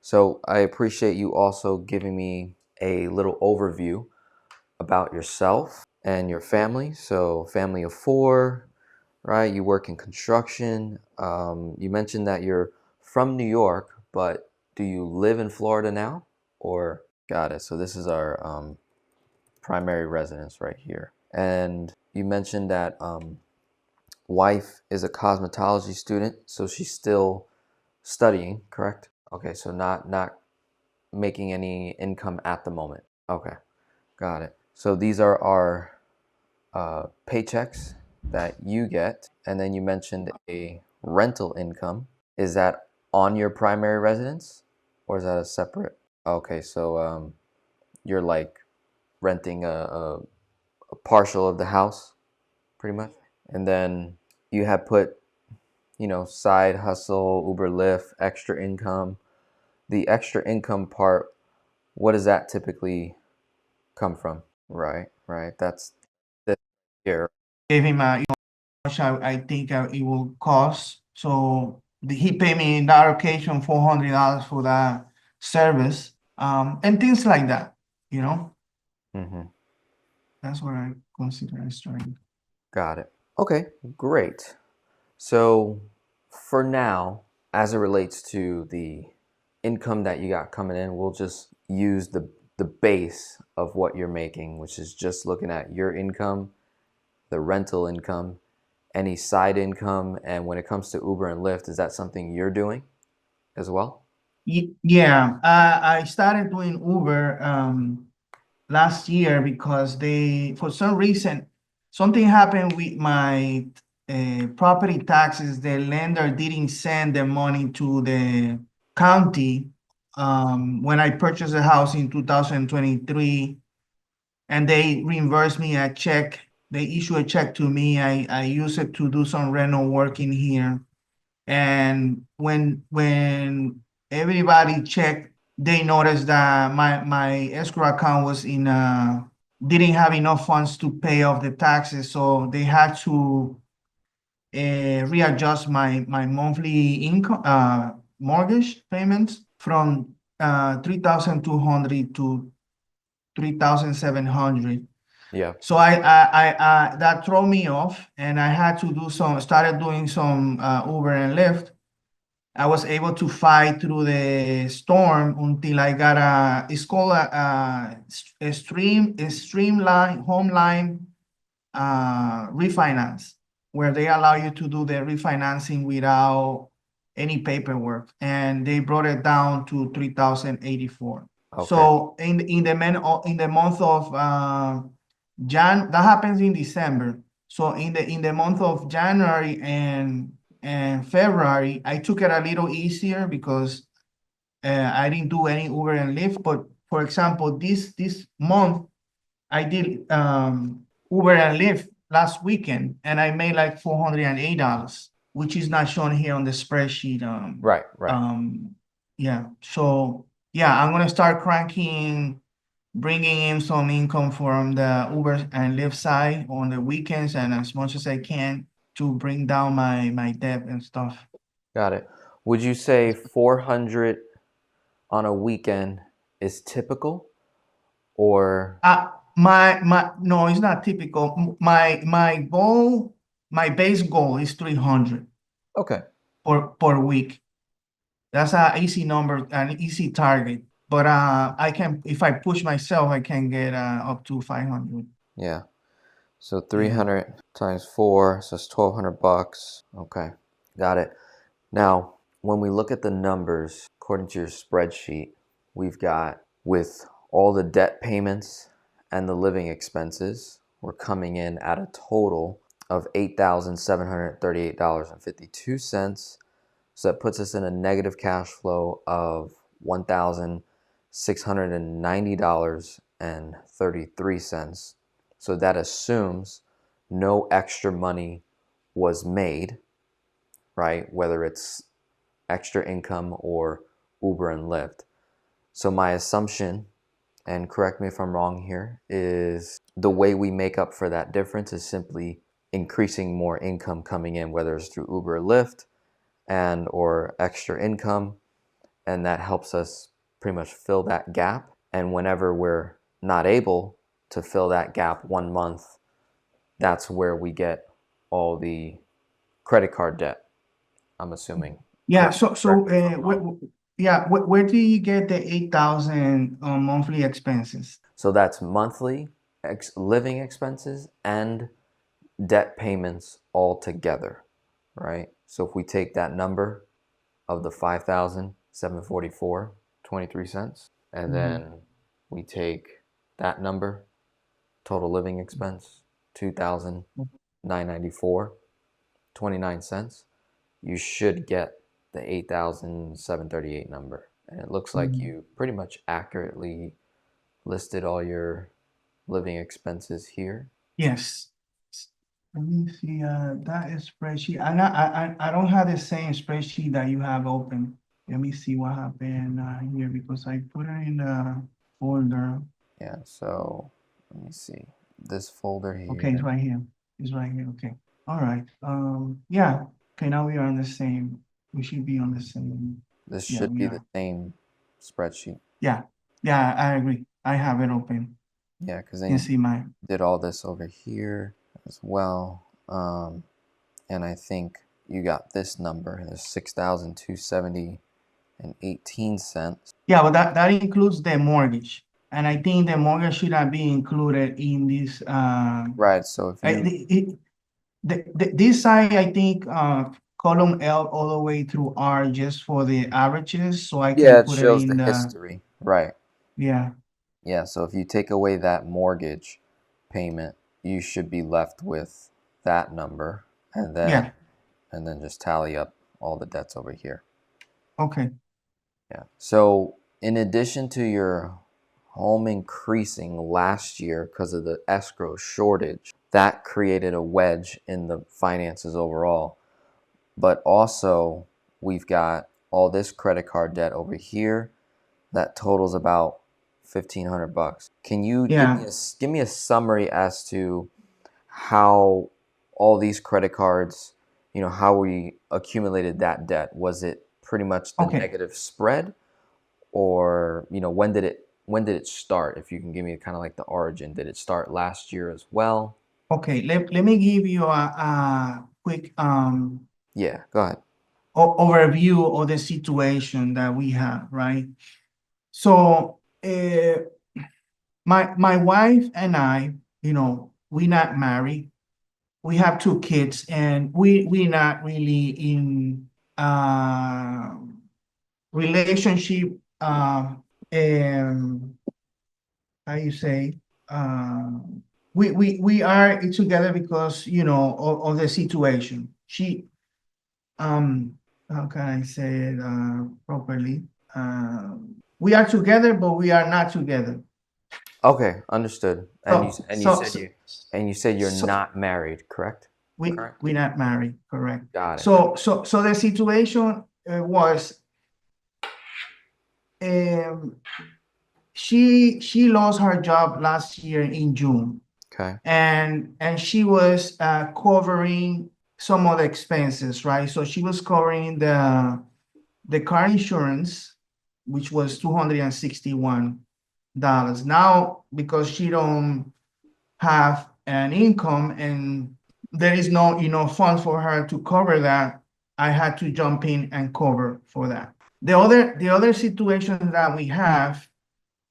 So I appreciate you also giving me a little overview about yourself and your family. So family of four, right? You work in construction. You mentioned that you're from New York, but do you live in Florida now? Or got it. So this is our primary residence right here. And you mentioned that wife is a cosmetology student, so she's still studying, correct? Okay, so not making any income at the moment. Okay, got it. So these are our paychecks that you get, and then you mentioned a rental income. Is that on your primary residence, or is that a separate? Okay, so you're like renting a partial of the house, pretty much, and then you have put, side hustle, Uber, Lyft, extra income. The extra income part, what does that typically come from? Right, right. That's this here. Gave him how much I think it will cost. So he paid me in that occasion $400 for that service, and things like that. You know, Mm-hmm. that's what I consider extra. Got it. Okay, great. So for now, as it relates to the income that you got coming in, we'll just use the base of what you're making, which is just looking at your income, the rental income, any side income, and when it comes to Uber and Lyft, is that something you're doing as well? Yeah, I started doing Uber last year because for some reason, something happened with my property taxes. The lender didn't send the money to the county when I purchased a house in 2023, and they reimbursed me a check. They issue a check to me. I use it to do some rental work in here. And when everybody checked, they noticed that my escrow account was didn't have enough funds to pay off the taxes, so they had to readjust my monthly income mortgage payments from 3,200 to 3,700. Yeah. So I that threw me off, and I had to started doing some Uber and Lyft. I was able to fight through the storm until I got it's called a streamline home line refinance, where they allow you to do the refinancing without any paperwork, and they brought it down to 3,084. Okay. So in the month of that happens in December. So in the month of January and February, I took it a little easier because I didn't do any Uber and Lyft. But for example, this month I did Uber and Lyft last weekend, and I made like $408, which is not shown here on the spreadsheet. Right, right. Yeah. So yeah, I'm gonna start bringing in some income from the Uber and Lyft side on the weekends and as much as I can to bring down my debt and stuff. Got it. Would you say 400 on a weekend is typical or My no, it's not typical. My base goal is 300 okay. per week. That's an easy number, an easy target. But I can, if I push myself, I can get up to 500. Yeah. So Yeah. 300 times 4, so it's 1,200 bucks. Okay. Got it. Now, when we look at the numbers, according to your spreadsheet, we've got with all the debt payments and the living expenses, we're coming in at a total of $8,738.52. So that puts us in a negative cash flow of $1,690.33. So that assumes no extra money was made, right? Whether it's extra income or Uber and Lyft. So my assumption, and correct me if I'm wrong here, is the way we make up for that difference is simply increasing more income coming in, whether it's through Uber or Lyft and or extra income, and that helps us pretty much fill that gap. And whenever we're not able to fill that gap 1 month, that's where we get all the credit card debt, I'm assuming. Yeah, Correct me if I'm wrong. where do you get the 8,000 monthly expenses? So that's monthly living expenses and debt payments all together, right? So if we take that number of the 5,744.23, and Mhm. then we take that number, total living expense, 2,994.29, you should get the 8,738 number. And it looks like Mhm. you pretty much accurately listed all your living expenses here. Yes. Let me see, that is spreadsheet. I don't have the same spreadsheet that you have open. Let me see what happened here because I put it in the folder. Yeah, so let me see. This folder Okay, it's here. right here. It's right here. Okay. All right. Yeah. Okay, now we are on the same. We should be on the same. This Yeah, should we be the are. same spreadsheet. Yeah. Yeah, I agree. I have it open. Yeah, because You then can you see my. did all this over here as well. And I think you got this number. There's 6,270.18. Yeah, but that includes the mortgage. And I think the mortgage should not be included in this. Right, so if you, This side, I think, column L all the way through R just for the averages, so I yeah, can it put it shows in the the, history. Right. yeah, Yeah, so if you take away that mortgage payment, you should be left with that number, and then yeah, just tally up all the debts over here. okay, Yeah. So in addition to your home increasing last year because of the escrow shortage, that created a wedge in the finances overall. But also we've got all this credit card debt over here that totals about $1,500. Can you yeah, give me a summary as to how all these credit cards, how we accumulated that debt? Was it pretty much the okay, negative spread, or when did it start? If you can give me kind of like the origin, did it start last year as well? okay. Let me give you a quick Yeah, go ahead. overview of the situation that we have, right? So, my wife and I, we not married. We have two kids, and we not really in uh relationship, and how you say, we are together because of the situation. Um how can I say it properly? We are together, but we are not together. Okay, understood. And you So and you so said so, you and you said you're so not married, correct? we Currently? not married, correct? Got it. So the situation was, um she lost her job last year in June, Okay. and she was covering some of the expenses, right? So she was covering the car insurance, which was $261. Now, because she don't have an income and there is no funds for her to cover that, I had to jump in and cover for that. The other situation that we have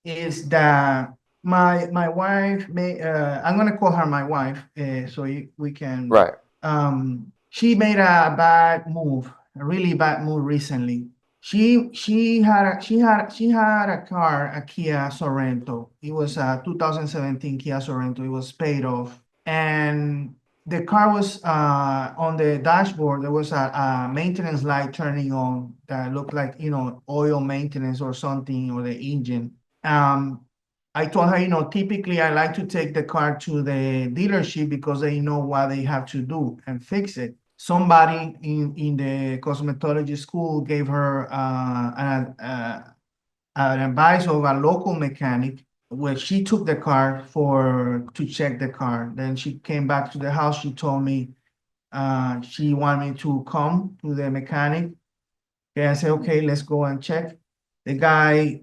is that my wife may, I'm gonna call her my wife, so we can, Right. she made a bad move, a really bad move recently. She had a car, a Kia Sorento. It was a 2017 Kia Sorento. It was paid off, and the car was, on the dashboard. There was a maintenance light turning on that looked like, oil maintenance or something, or the engine. Um, I told her, typically I like to take the car to the dealership because they know what they have to do and fix it. Somebody in the cosmetology school gave her an advice of a local mechanic, where she took the car to check the car. Then she came back to the house. She told me she wanted me to come to the mechanic. Okay, I said, okay, let's go and check. The guy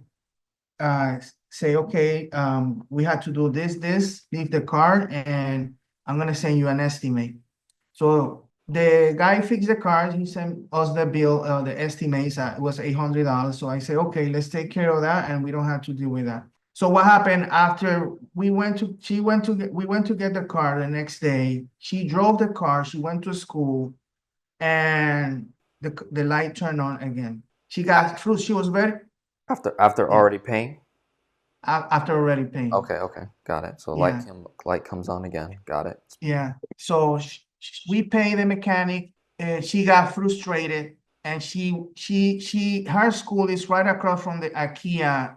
say, okay, we had to do this, leave the car, and I'm gonna send you an estimate. So the guy fixed the car. He sent us the bill, the estimates. It was $800. So I say, okay, let's take care of that, and we don't have to deal with that. So what happened after we went to get the car the next day. She drove the car. She went to school, and the light turned on again. She got through. She was very, After yeah, already paying? after already paying. Okay, okay, got it. So Yeah. light comes on again. Got it. Yeah, so we pay the mechanic. She got frustrated, and her school is right across from the IKEA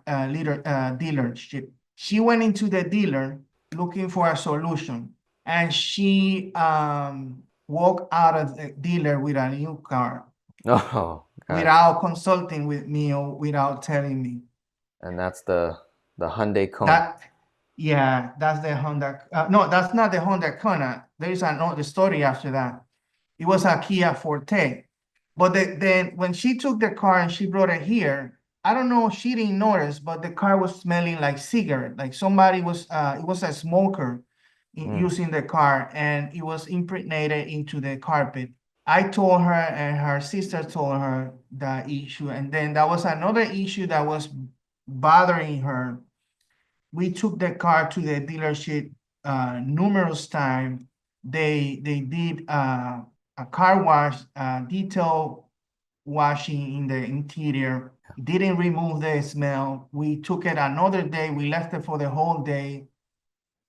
dealership. She went into the dealer looking for a solution, and she walked out of the dealer with a new car Oh, gotcha. without consulting with me or without telling me. And that's the Hyundai Kona. That, yeah, that's the Honda. No, that's not the Honda Kona. There is another story after that. It was a Kia Forte. But then when she took the car and she brought it here, I don't know, she didn't notice, but the car was smelling like cigarette. Like somebody was, it was a smoker Mm. using the car, and it was impregnated into the carpet. I told her, and her sister told her the issue. And then that was another issue that was bothering her. We took the car to the dealership numerous times. They did a car wash, detail washing in the interior. Didn't remove the smell. We took it another day. We left it for the whole day,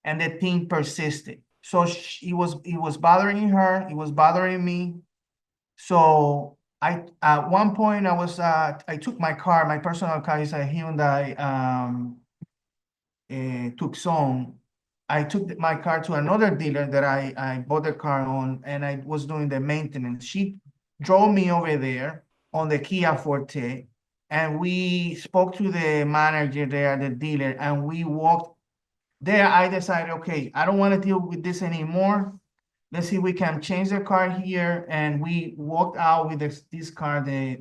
and the thing persisted. So it was bothering her. It was bothering me. So at one point I took my car. My personal car is a Hyundai Tucson. I took my car to another dealer that I bought the car on, and I was doing the maintenance. She drove me over there on the Kia Forte, and we spoke to the manager there, the dealer, and we walked there. I decided, okay, I don't want to deal with this anymore. Let's see if we can change the car here. And we walked out with this car, the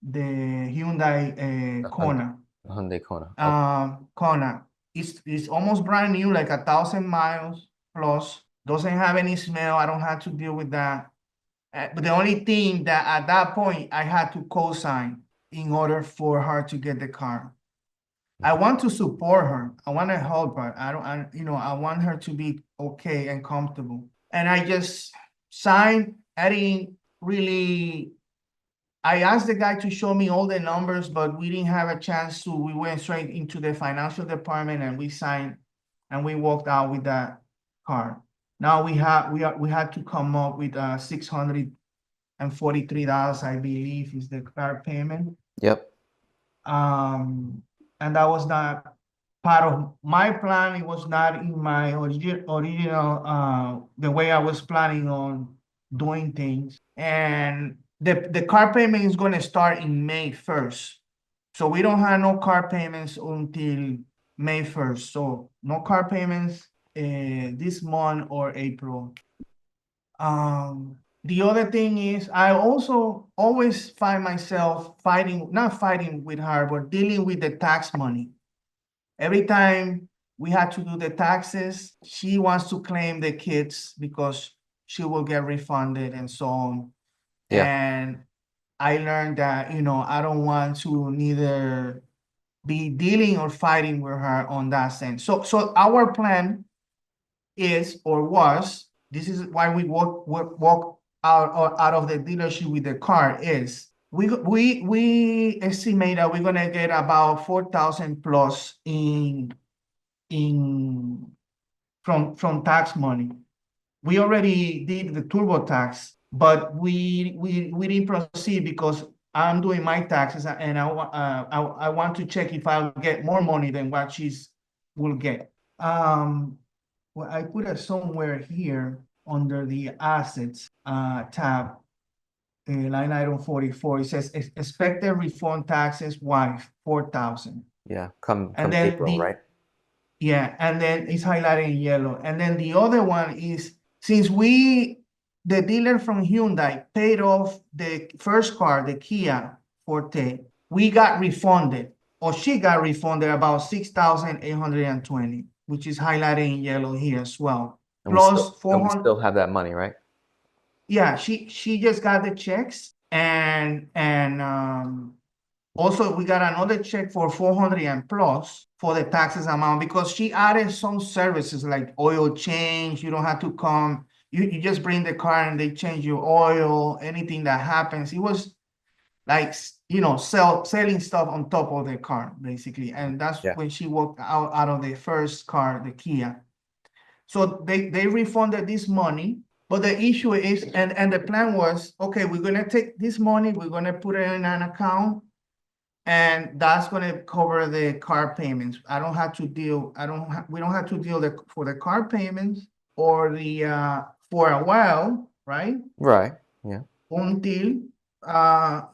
Hyundai The Kona. Hyundai Kona. Okay. Kona. It's almost brand new, like 1,000 miles plus. Doesn't have any smell. I don't have to deal with that. But the only thing that at that point I had to co-sign in order for her to get the car. I want to support her. I want to help her. I want her to be okay and comfortable. And I just signed. I didn't really. I asked the guy to show me all the numbers, but we didn't have a chance to. We went straight into the financial department, and we signed, and we walked out with that car. Now we had to come up with $643, I believe, is the car payment. Yep. And that was not part of my plan. It was not in my original the way I was planning on doing things. And the car payment is going to start in May 1st. So we don't have no car payments until May 1st. So no car payments this month or April. The other thing is I also always find myself not fighting with her, but dealing with the tax money. Every time we had to do the taxes, she wants to claim the kids because she will get refunded and so on. Yeah. And I learned that, I don't want to neither be dealing or fighting with her on that sense. So our plan is or was, this is why we walk out of the dealership with the car, is we estimate that we're gonna get about 4,000 plus in from tax money. We already did the turbo tax, but we didn't proceed because I'm doing my taxes, and I want to check if I'll get more money than what she's will get. Well, I put it somewhere here under the assets tab, line item 44. It says expected refund taxes wife 4,000. Yeah. Come And then April, right? yeah, and then it's highlighted in yellow. And then the other one is since the dealer from Hyundai paid off the first car, the Kia Forte, we got refunded, or she got refunded about 6,820, which is highlighted in yellow here as well. And Plus we 400. still have that money, right? Yeah, she just got the checks, and also we got another check for 400 and plus for the taxes amount, because she added some services like oil change. You don't have to come. You just bring the car and they change your oil. Anything that happens, it was like, selling stuff on top of the car basically, and that's Yeah. when she walked out of the first car, the Kia. So they refunded this money, but the issue is, and the plan was, okay, we're gonna take this money, we're gonna put it in an account, and that's gonna cover the car payments. I don't have to deal. We don't have to deal for the car payments or the for a while, right? Right. Yeah. Until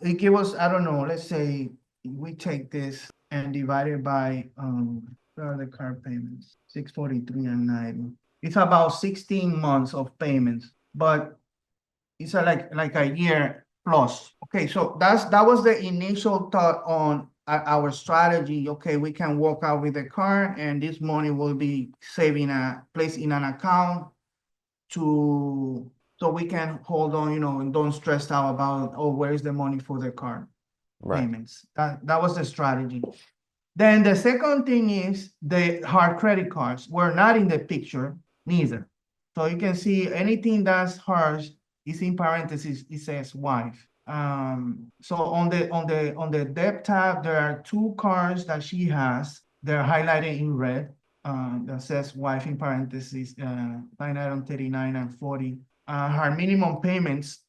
it give us, I don't know, let's say we take this and divide it by what are the car payments? 643 and 90. It's about 16 months of payments, but it's like a year plus. Okay, so that was the initial thought on our strategy. Okay, we can walk out with the car, and this money will be saving placed in an account to so we can hold on, and don't stress out about, oh, where's the money for the car Right. payments. That was the strategy. Then the second thing is the hard credit cards were not in the picture, neither. So you can see anything that's hard is in parentheses, it says wife. So on the debt tab, there are two cards that she has. They're highlighted in red. That says wife in parentheses, line item 39 and 40. Her minimum payments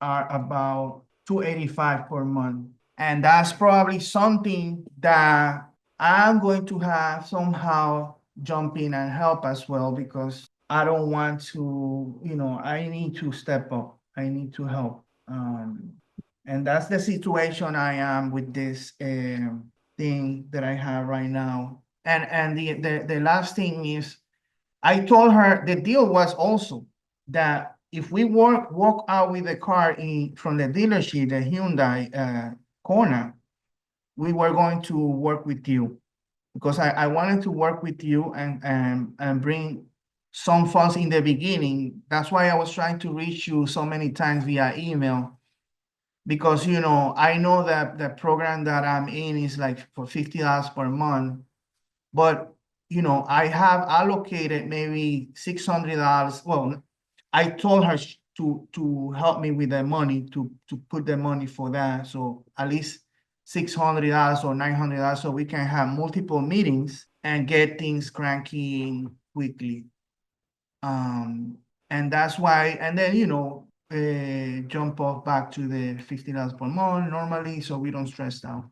are about 285 per month. And that's probably something that I'm going to have somehow jump in and help as well, because I don't want to, I need to step up. I need to help. And that's the situation I am with this thing that I have right now. And the last thing is, I told her the deal was also that if we walk out with the car from the dealership, the Hyundai Kona, we were going to work with you, because I wanted to work with you and bring some funds in the beginning. That's why I was trying to reach you so many times via email, because I know that the program that I'm in is like for $50 per month, but I have allocated maybe $600. Well, I told her to help me with the money, to put the money for that, so at least $600 or $900, so we can have multiple meetings and get things cranking quickly. And that's why, and then jump off back to the $50 per month normally, so we don't stress out.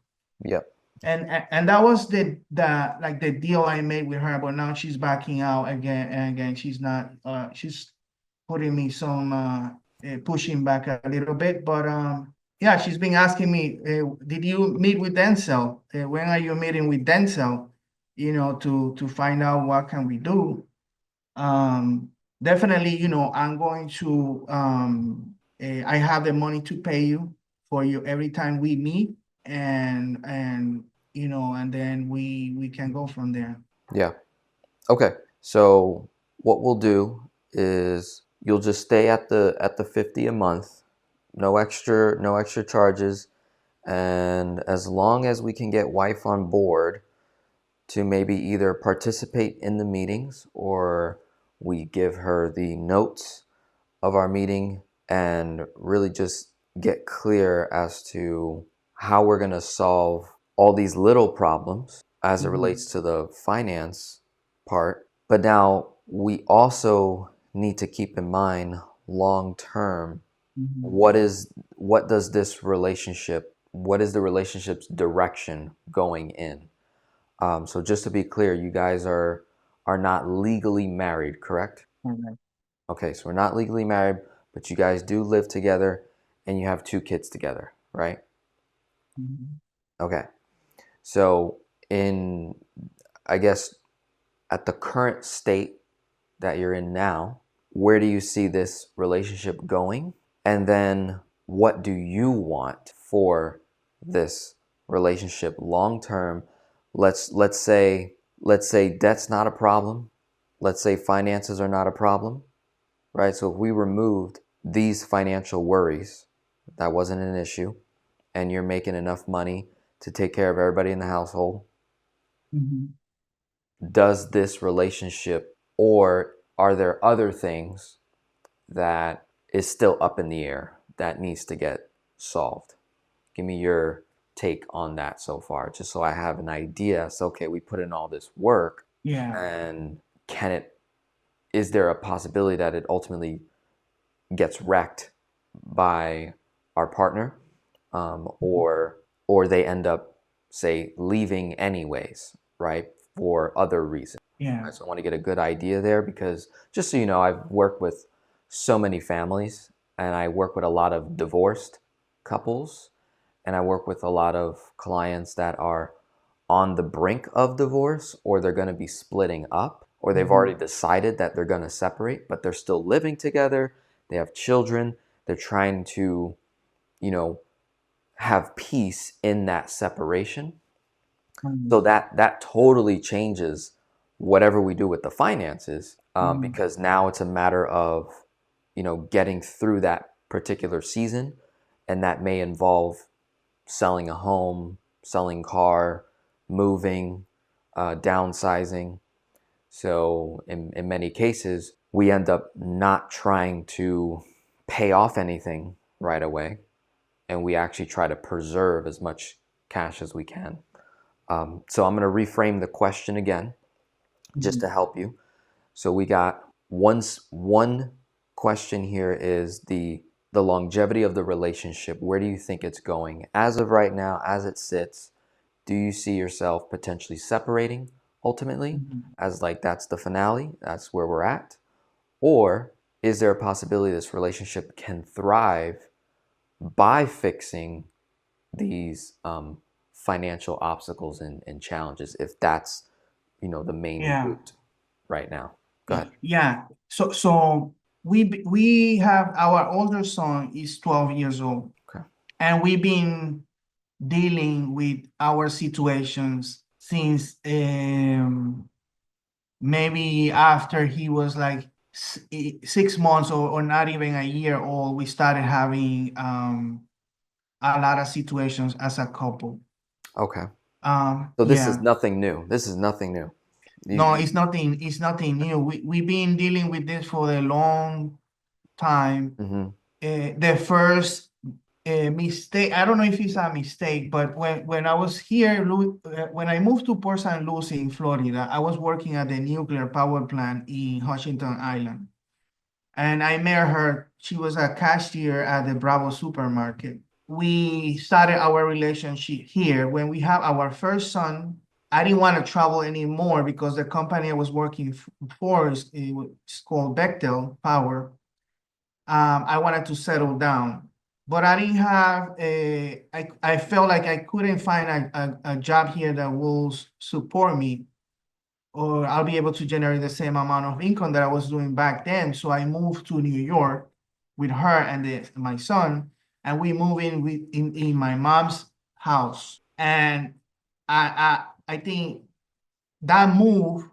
Yep. And that was like the deal I made with her, but now she's backing out again and again. She's not she's putting me some pushing back a little bit, but yeah, she's been asking me, did you meet with Denzel? When are you meeting with Denzel? To find out what can we do. Definitely, I'm going to I have the money to pay you for you every time we meet, and then we can go from there. Yeah. Okay. So what we'll do is you'll just stay at the 50 a month, no extra charges, and as long as we can get wife on board to maybe either participate in the meetings, or we give her the notes of our meeting and really just get clear as to how we're going to solve all these little problems as it relates to the finance part. But now we also need to keep in mind long term, Mhm. what does this relationship, what is the relationship's direction going in? So just to be clear, you guys are not legally married, correct? All right. Okay, so we're not legally married, but you guys do live together and you have two kids together, right? Mhm. Okay. So in, I guess, at the current state that you're in now, where do you see this relationship going? And then what do you want for this relationship long term, let's say debt's not a problem. Let's say finances are not a problem, right? So if we removed these financial worries, that wasn't an issue, and you're making enough money to take care of everybody in the household, Mhm. does this relationship, or are there other things that is still up in the air that needs to get solved? Give me your take on that so far, just so I have an idea. So, okay, we put in all this work, Yeah. and is there a possibility that it ultimately gets wrecked by our partner, or they end up, say, leaving anyways, right, for other reasons. Yeah. Right, so I want to get a good idea there, because just so you know, I've worked with so many families, and I work with a lot of divorced couples, and I work with a lot of clients that are on the brink of divorce, or they're going to be splitting up, or they've already Mhm. decided that they're going to separate, but they're still living together. They have children. They're trying to, you know, have peace in that separation. So Mhm. that totally changes whatever we do with the finances, Mhm. because now it's a matter of, getting through that particular season, and that may involve selling a home, selling car, moving, downsizing. So in many cases, we end up not trying to pay off anything right away, and we actually try to preserve as much cash as we can. So I'm going to reframe the question again, just to Mhm. help you. So we got one question here is the longevity of the relationship. Where do you think it's going as of right now, as it sits? Do you see yourself potentially separating ultimately, Mhm. as like that's the finale, that's where we're at? Or is there a possibility this relationship can thrive by fixing these financial obstacles and challenges, if that's, the main Yeah. root right now? Go ahead. Yeah. So we have our older son is 12 years old, Okay. and we've been dealing with our situations since maybe after he was like 6 months or not even a year old. We started having a lot of situations as a couple. Okay. So this is Yeah. nothing new. This is nothing new. No, You it's nothing new. We've been dealing with this for a long time. hmm The first mistake, I don't know if it's a mistake, but when I was here, when I moved to Port St. Lucie in Florida, I was working at the nuclear power plant in Washington Island. And I met her. She was a cashier at the Bravo supermarket. We started our relationship here. When we have our first son, I didn't want to travel anymore because the company I was working for it's called Bechtel Power. I wanted to settle down, but I didn't have I felt like I couldn't find a job here that will support me, or I'll be able to generate the same amount of income that I was doing back then. So I moved to New York with her and my son, and we moved in my mom's house. And I think that move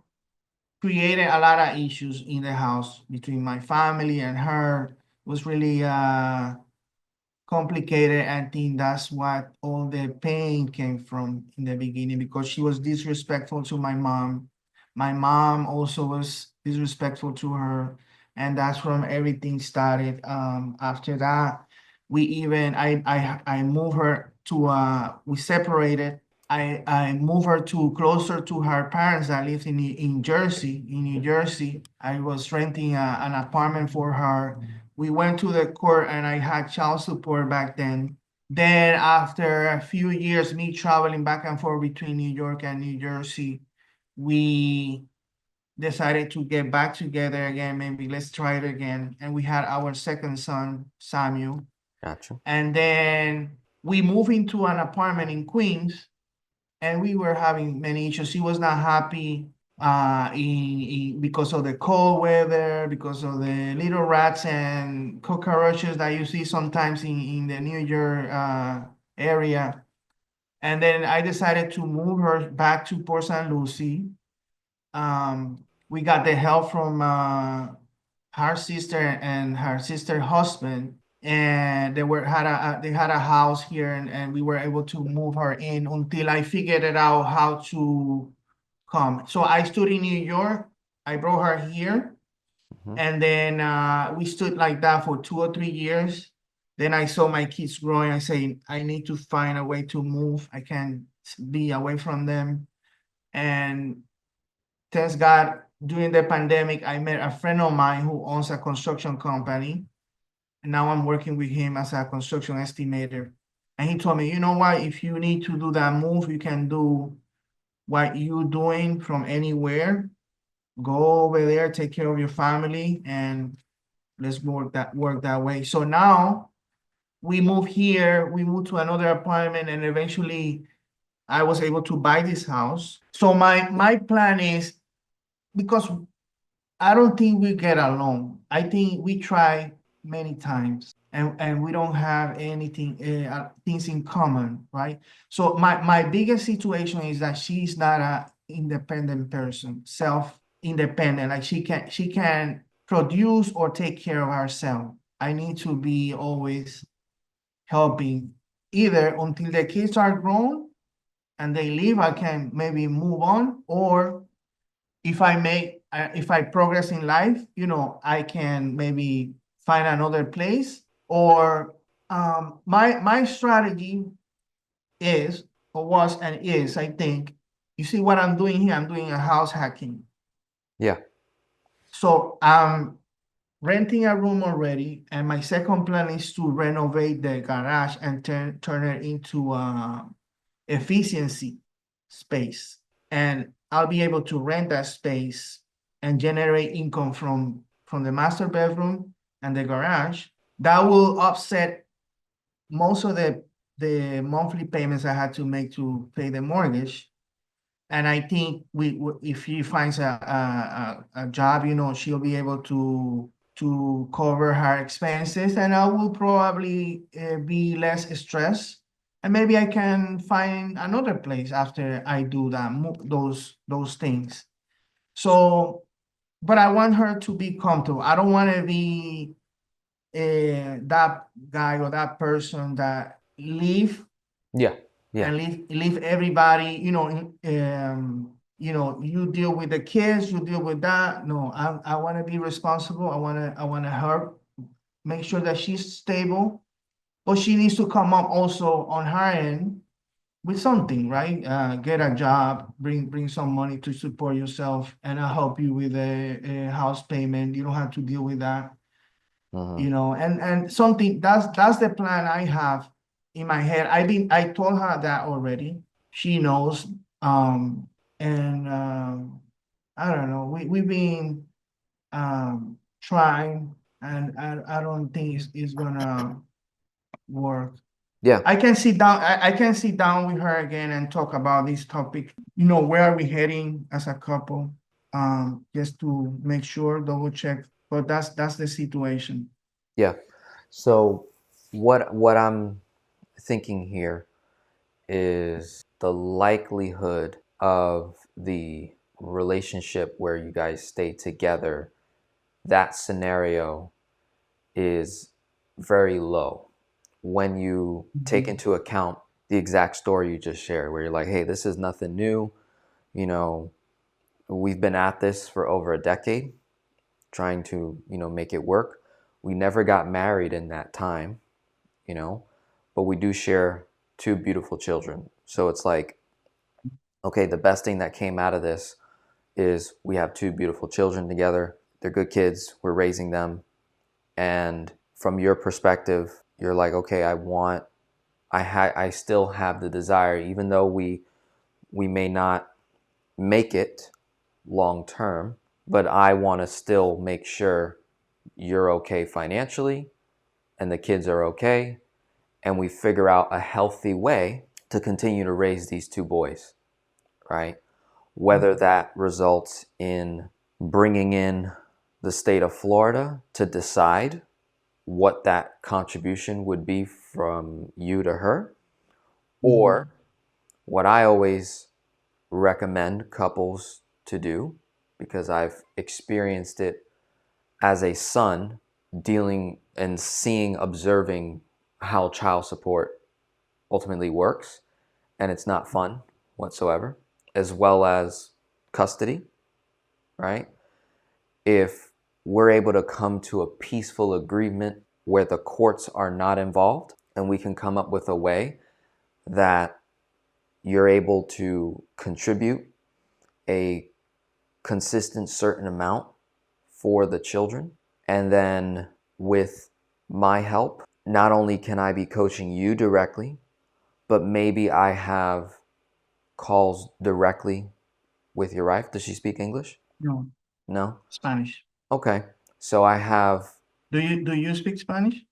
created a lot of issues in the house between my family and her. It was really complicated. I think that's what all the pain came from in the beginning, because she was disrespectful to my mom. My mom also was disrespectful to her, and that's when everything started. After that, we even I moved her to we separated. I moved her to closer to her parents that lived in Jersey, in New Jersey. I was renting an apartment for her. We went to the court, and I had child support back then. Then after a few years, me traveling back and forth between New York and New Jersey, we decided to get back together again. Maybe let's try it again. And we had our second son, Samuel. Gotcha. And then we moved into an apartment in Queens, and we were having many issues. He was not happy because of the cold weather, because of the little rats and cockroaches that you see sometimes in the New York area. And then I decided to move her back to Port St. Lucie. We got the help from her sister and her sister husband, and they had a house here, and we were able to move her in until I figured it out how to come. So I stood in New York. I brought her here, Hmm. and then we stood like that for 2 or 3 years. Then I saw my kids growing. I say I need to find a way to move. I can't be away from them. And thanks God, during the pandemic, I met a friend of mine who owns a construction company. And now I'm working with him as a construction estimator. And he told me, you know what, if you need to do that move, you can do what you're doing from anywhere. Go over there, take care of your family, and let's work that way. So now we moved here, we moved to another apartment, and eventually I was able to buy this house. So my plan is, because I don't think we get along. I think we try many times, and we don't have anything things in common, right? So my biggest situation is that she's not a independent person, self-independent. Like she can produce or take care of herself. I need to be always helping, either until the kids are grown and they leave, I can maybe move on, or if I progress in life, I can maybe find another place. Or my strategy is, or was and is, I think, you see what I'm doing here, I'm doing a house hacking. Yeah. So I'm renting a room already, and my second plan is to renovate the garage and turn it into efficiency space. And I'll be able to rent that space and generate income from the master bedroom and the garage. That will offset most of the monthly payments I had to make to pay the mortgage. And I think if she finds a job, she'll be able to cover her expenses, and I will probably be less stressed. And maybe I can find another place after I do those things. So, but I want her to be comfortable. I don't want to be that guy or that person that leave Yeah. Yeah. and leave everybody, you deal with the kids, you deal with that. No, I want to be responsible. I want to help make sure that she's stable, but she needs to come up also on her end with something, right? Get a job, bring some money to support yourself, and I'll help you with a house payment. You don't have to deal with that, Hmm. and something that's the plan I have in my head. I told her that already. She knows. And I don't know. We've been trying, and I don't think it's gonna work. Yeah. I can sit down with her again and talk about this topic. Where are we heading as a couple? Just to make sure, double check. But that's the situation. Yeah. So what I'm thinking here is the likelihood of the relationship where you guys stay together, that scenario is very low when you take Mhm. into account the exact story you just shared, where you're like, hey, this is nothing new. You know, we've been at this for over a decade trying to, make it work. We never got married in that time, you know, but we do share two beautiful children. So it's like, okay, the best thing that came out of this is we have two beautiful children together. They're good kids. We're raising them. And from your perspective, you're like, okay, I still have the desire, even though we may not make it long term, but I want to still make sure you're okay financially and the kids are okay, and we figure out a healthy way to continue to raise these two boys, right? Whether that results in bringing in the state of Florida to decide what that contribution would be from you to her, Mhm. or what I always recommend couples to do, because I've experienced it as a son, dealing and seeing, observing how child support ultimately works, and it's not fun whatsoever, as well as custody, right? If we're able to come to a peaceful agreement where the courts are not involved, and we can come up with a way that you're able to contribute a consistent certain amount for the children, and then with my help, not only can I be coaching you directly, but maybe I have calls directly with your wife. Does she speak English? No, No? Spanish. Okay. So I have Do you speak Spanish?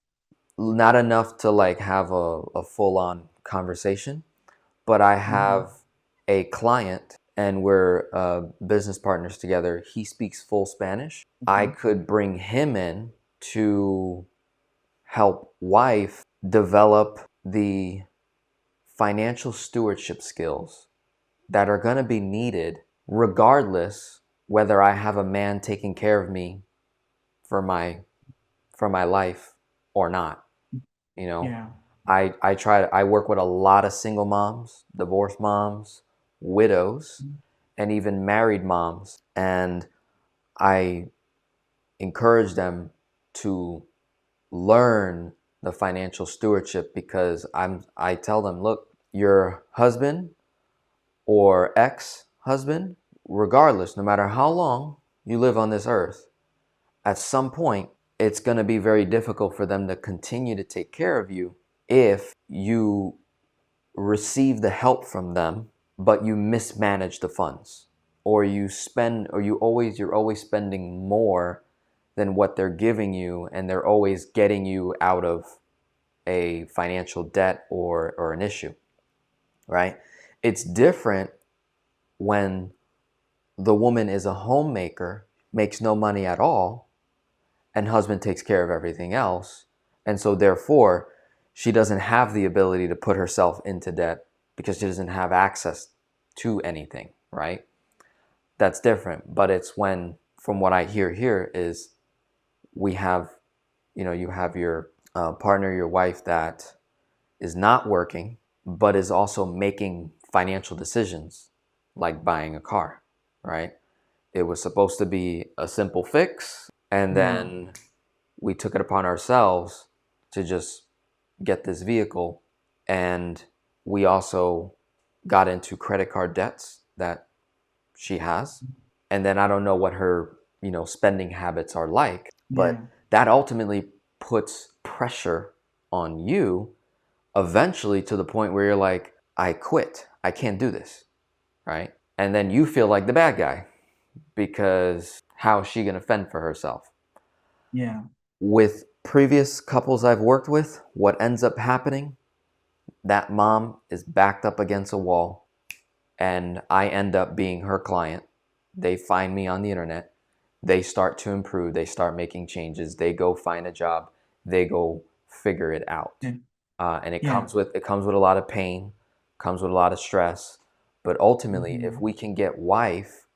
not enough to like have a full-on conversation, but I have a client and we're business partners together. He speaks full Spanish. I Okay. could bring him in to help wife develop the financial stewardship skills that are going to be needed regardless whether I have a man taking care of me for my life or not. You know, Yeah. I work with a lot of single moms, divorced moms, widows, and even married moms, and I encourage them to learn the financial stewardship, because I tell them, look, your husband or ex-husband, regardless, no matter how long you live on this earth, at some point it's going to be very difficult for them to continue to take care of you if you receive the help from them but you mismanage the funds, or you spend, or you're always spending more than what they're giving you, and they're always getting you out of a financial debt or an issue, right? It's different when the woman is a homemaker, makes no money at all, and husband takes care of everything else. And so therefore, she doesn't have the ability to put herself into debt because she doesn't have access to anything, right? That's different. But it's when, from what I hear here, is we have, you have your partner, your wife that is not working, but is also making financial decisions like buying a car, right? It was supposed to be a simple fix, and Yeah. then we took it upon ourselves to just get this vehicle. And we also got into credit card debts that she has. And then I don't know what her, spending habits are like, but Yeah. that ultimately puts pressure on you eventually to the point where you're like, I quit. I can't do this, right? And then you feel like the bad guy because how is she going to fend for herself? Yeah. With previous couples I've worked with, what ends up happening, that mom is backed up against a wall and I end up being her client. They find me on the internet. They start to improve. They start making changes. They go find a job. They go figure it out. Yeah. And it Yeah. comes with a lot of pain, comes with a lot of stress. But ultimately, if Mhm. we can get wife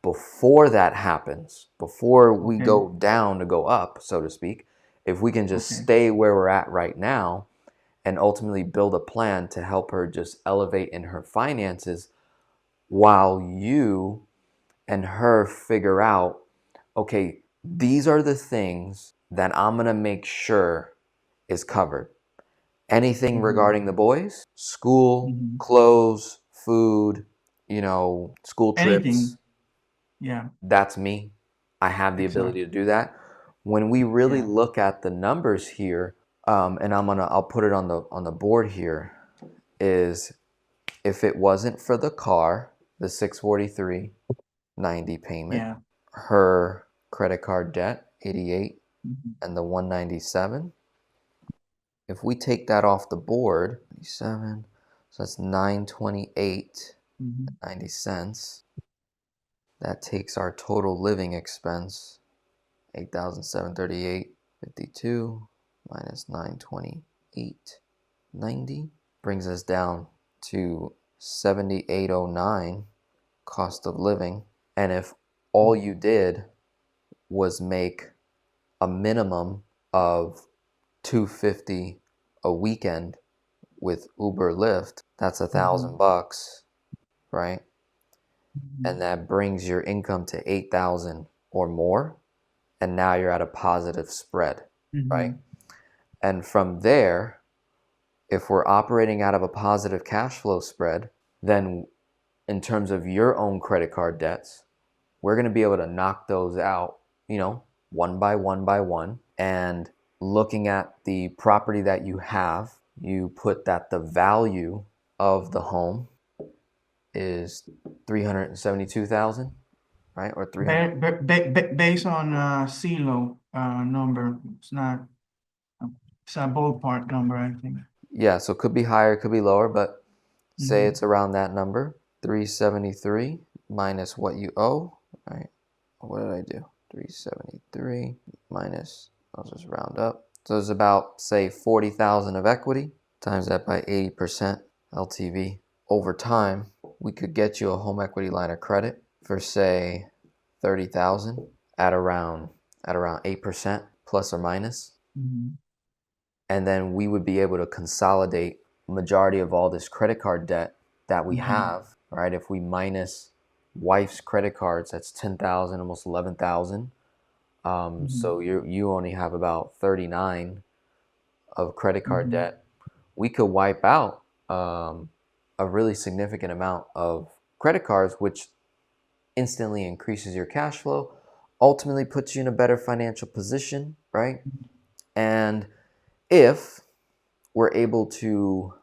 before that happens, before we Okay. go down to go up, so to speak, if we can just Okay. stay where we're at right now and ultimately build a plan to help her just elevate in her finances while you and her figure out, okay, these are the things that I'm going to make sure is covered. Anything Mhm. regarding the boys, school, Mhm. clothes, food, school trips, Anything. Yeah. that's me. I have the ability Exactly. to do that. When we really Yeah. look at the numbers here, and I'll put it on the board here, is if it wasn't for the car, the 643.90 payment, Yeah. her credit card debt 88, Mhm. and the 197. If we take that off the board, 97, so that's 928 Mhm. 90 cents. That takes our total living expense 8,738.52 minus 928.90 brings us down to $7,809 cost of living. And if all you did was make a minimum of $250 a weekend with Uber Lyft, that's $1,000, right? And that brings your income to 8,000 or more, and now you're at a positive spread, right? And from there, if we're operating out of a positive cash flow spread, then in terms of your own credit card debts, we're going to be able to knock those out, one by one by one. And looking at the property that you have, you put that the value of the home is 372,000, right? Or 300. Based on CELO number, it's a ballpark number, I think. Yeah, so it could be higher, it could be lower, but say it's around that number, 373 minus what you owe, right? What did I do? 373 minus, I'll just round up. So it's about, say, 40,000 of equity, times that by 80% LTV. Over time, we could get you a home equity line of credit for, say, 30,000 at around 8% plus or minus. And then we would be able to consolidate majority of all this credit card debt that we have, right? If we minus wife's credit cards, that's 10,000, almost 11,000. So you only have about 39 of credit card debt. We could wipe out a really significant amount of credit cards, which instantly increases your cash flow, ultimately puts you in a better financial position, right? And if we're able to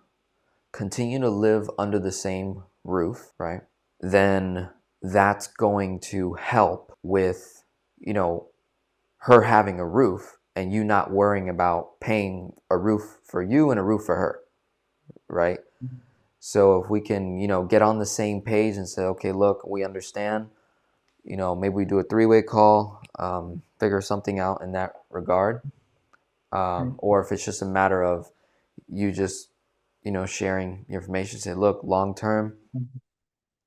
continue to live under the same roof, right, then that's going to help with, her having a roof and you not worrying about paying a roof for you and a roof for her, right? So if we can, get on the same page and say, okay, look, we understand, maybe we do a three-way call, figure something out in that regard. Or if it's just a matter of you just, sharing your information, say, look, long term,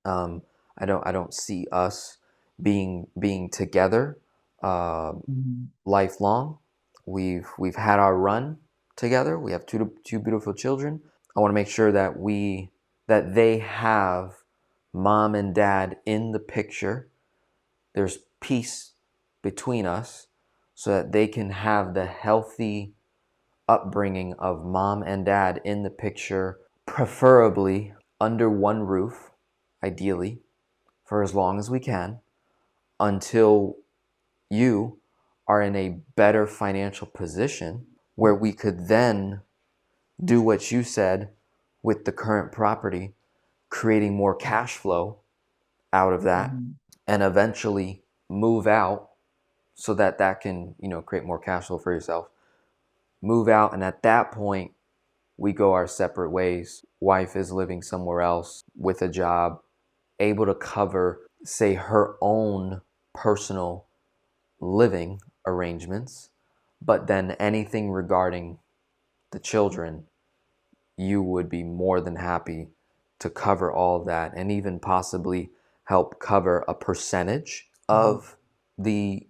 I don't see us being together lifelong. We've had our run together. We have two beautiful children. I want to make sure that they have mom and dad in the picture. There's peace between us so that they can have the healthy upbringing of mom and dad in the picture, preferably under one roof, ideally, for as long as we can, until you are in a better financial position where we could then do what you said with the current property, creating more cash flow out of that, and eventually move out so that can, create more cash flow for yourself. Move out, and at that point, we go our separate ways. Wife is living somewhere else with a job, able to cover, say, her own personal living arrangements, but then anything regarding the children, you would be more than happy to cover all of that and even possibly help cover a percentage of the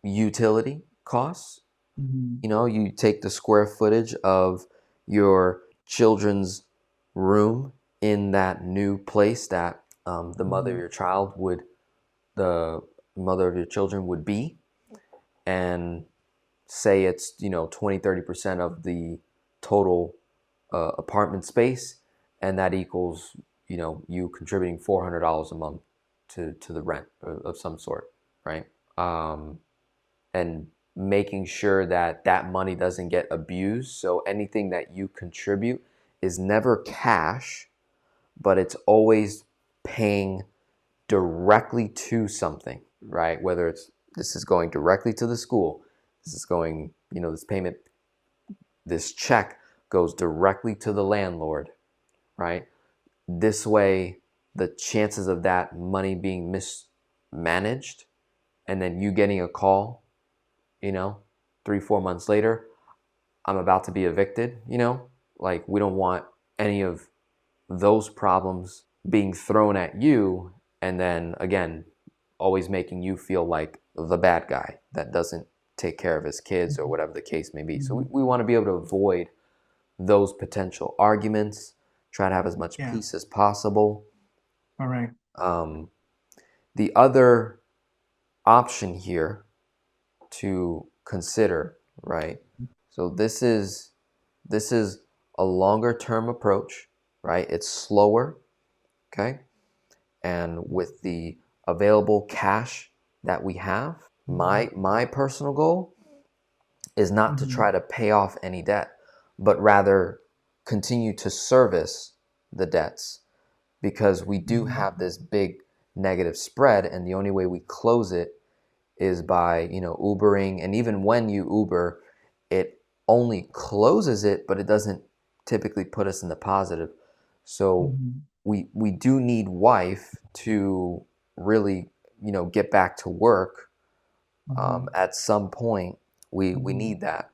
utility costs. You take the square footage of your children's room in that new place that the mother of your children would be, and say it's 20-30% of the total apartment space, and that equals you contributing $400 a month to the rent of some sort, right? And making sure that money doesn't get abused. So anything that you contribute is never cash, but it's always paying directly to something, right? Whether this is going directly to the school, this is going, this payment, this check goes directly to the landlord, right? This way, the chances of that money being mismanaged and then you getting a call, 3-4 months later, I'm about to be evicted, like we don't want any of those problems being thrown at you, and then again, always making you feel like the bad guy that doesn't take care of his kids or whatever the case may be. So we want to be able to avoid those potential arguments, try to have as much Yeah. peace as possible. All right. The other option here to consider, right? So this is a longer term approach, right? It's slower, okay? And with the available cash that we have, my personal goal is not to try to pay off any debt, but rather continue to service the debts, because we do have this big negative spread, and the only way we close it is by, you know, Ubering. And even when you Uber, it only closes it, but it doesn't typically put us in the positive. So we do need wife to really, you know, get back to work. At some point we need that,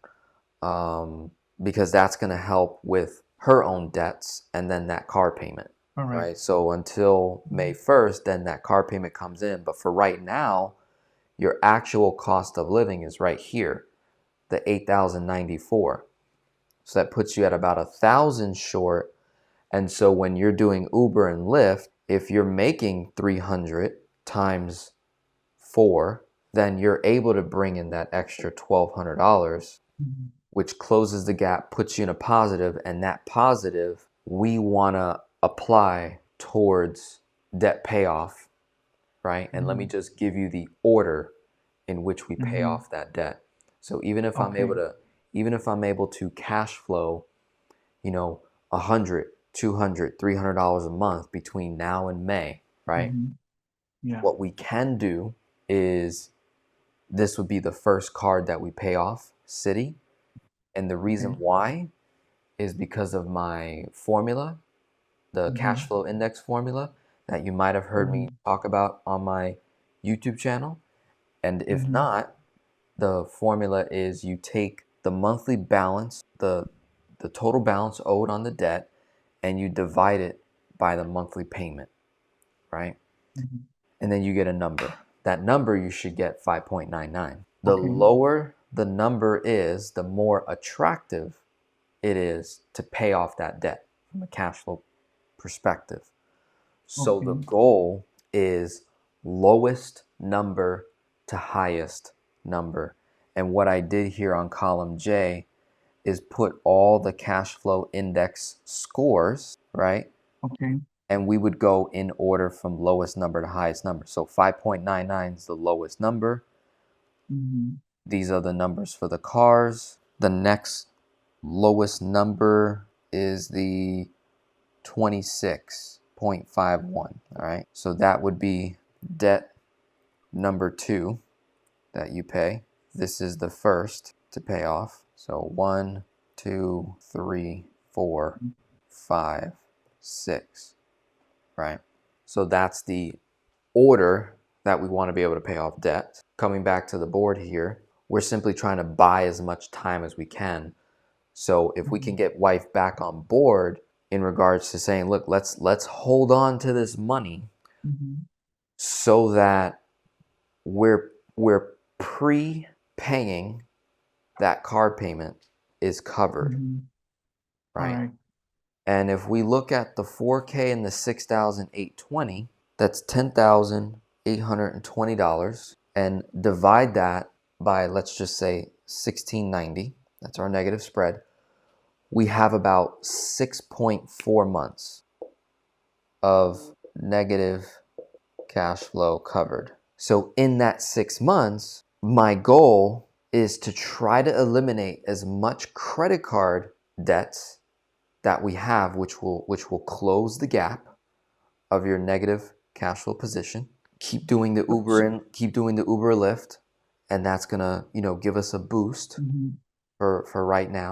because that's going to help with her own debts and then that car payment. All right. Right. So until May 1st, then that car payment comes in. But for right now, your actual cost of living is right here, the 8,094. So that puts you at about 1,000 short. And so when you're doing Uber and Lyft, if you're making 300 times 4, then you're able to bring in that extra $1,200, which closes the gap, puts you in a positive, and that positive we want to apply towards debt payoff, right? And let me just give you the order in which we pay off that debt. So even if I'm able to cash flow, you know, 100, 200, $300 a month between now and May, right? Yeah. What we can do is, this would be the first card that we pay off, Citi. And the reason why is because of my formula, the cash flow index formula that you might have heard me talk about on my YouTube channel. And if not, the formula is you take the monthly balance, the total balance owed on the debt, and you divide it by the monthly payment, right? And then you get a number. That number, you should get 5.99. The lower the number is, the more attractive it is to pay off that debt from a cash flow perspective. So the goal is lowest number to highest number. And what I did here on column J is put all the cash flow index scores, right? And we would go in order from lowest number to highest number. So 5.99 is the lowest number. These are the numbers for the cars. The next lowest number is the 26.51. All right. So that would be debt number 2 that you pay. This is the first to pay off. So 1, 2, 3, 4, 5, 6. Right. So that's the order that we want to be able to pay off debt. Coming back to the board here, we're simply trying to buy as much time as we can. So if we can get wife back on board in regards to saying, look, let's hold on to this money so that we're pre-paying that car payment is covered, right? And if we look at the 4K and the 6,820, that's $10,820, and divide that by, let's just say, 1690. That's our negative spread. We have about 6.4 months of negative cash flow covered. So in that 6 months, my goal is to try to eliminate as much credit card debts that we have, which will close the gap of your negative cash flow position. Keep doing the Uber and keep doing the Uber Lyft, and that's gonna, you know, give us a boost for right now.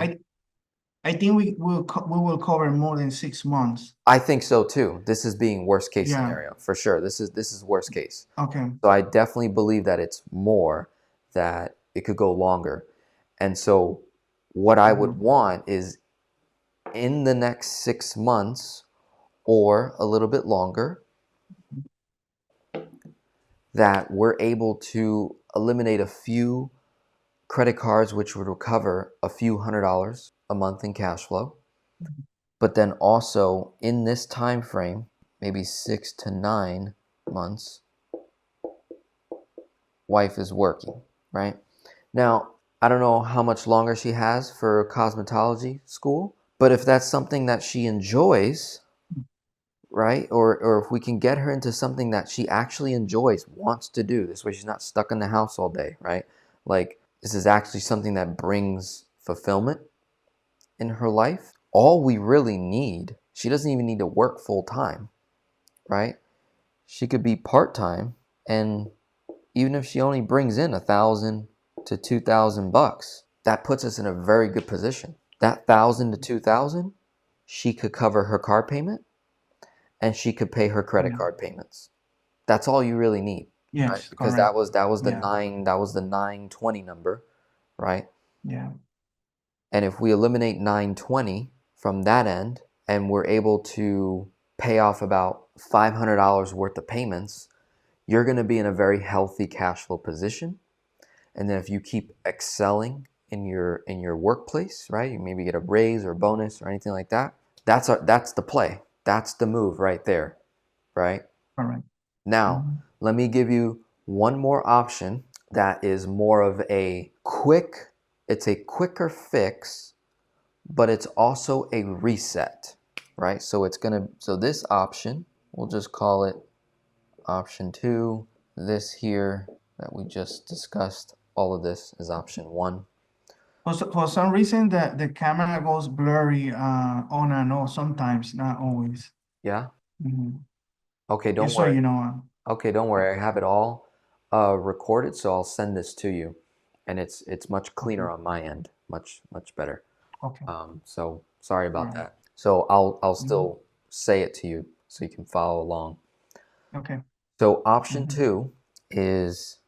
I think we will cover more than 6 months. I think so too. This is being worst case scenario for sure. This is worst case. So I definitely believe that it's more, that it could go longer. And so what I would want is, in the next 6 months, or a little bit longer, that we're able to eliminate a few credit cards, which would recover a few $100s a month in cash flow. But then also in this time frame, maybe 6 to 9 months, wife is working, right? Now, I don't know how much longer she has for cosmetology school, but if that's something that she enjoys, right? Or if we can get her into something that she actually enjoys, wants to do, this way she's not stuck in the house all day, right? Like, this is actually something that brings fulfillment in her life. All we really need, she doesn't even need to work full time, right? She could be part time, and even if she only brings in $1,000 to $2,000, that puts us in a very good position. That 1,000 to 2,000, she could cover her car payment, and she could pay her credit Yeah. card payments. That's all you really need, right? Yes, Because correct. that was the Yeah. 920 number, right? Yeah. And if we eliminate 920 from that end, and we're able to pay off about $500 worth of payments, you're going to be in a very healthy cash flow position. And then if you keep excelling in your workplace, right? You maybe get a raise or bonus or anything like that. That's the play. That's the move right there, right? Correct. Now, Mhm. let me give you one more option that is more of a it's a quicker fix, but it's also a reset, right? So this option, we'll just call it option 2. This here that we just discussed, all of this is option 1. For some reason, the camera goes blurry on and off sometimes, not always. Yeah? Mhm. Okay, don't Just so worry. you know. Okay, don't worry. I have it all recorded, so I'll send this to you. And it's much cleaner Okay. on my end, much better. Okay. So sorry All about right. that. So I'll Mhm. still say it to you so you can follow along. Okay. So option Mhm. 2 is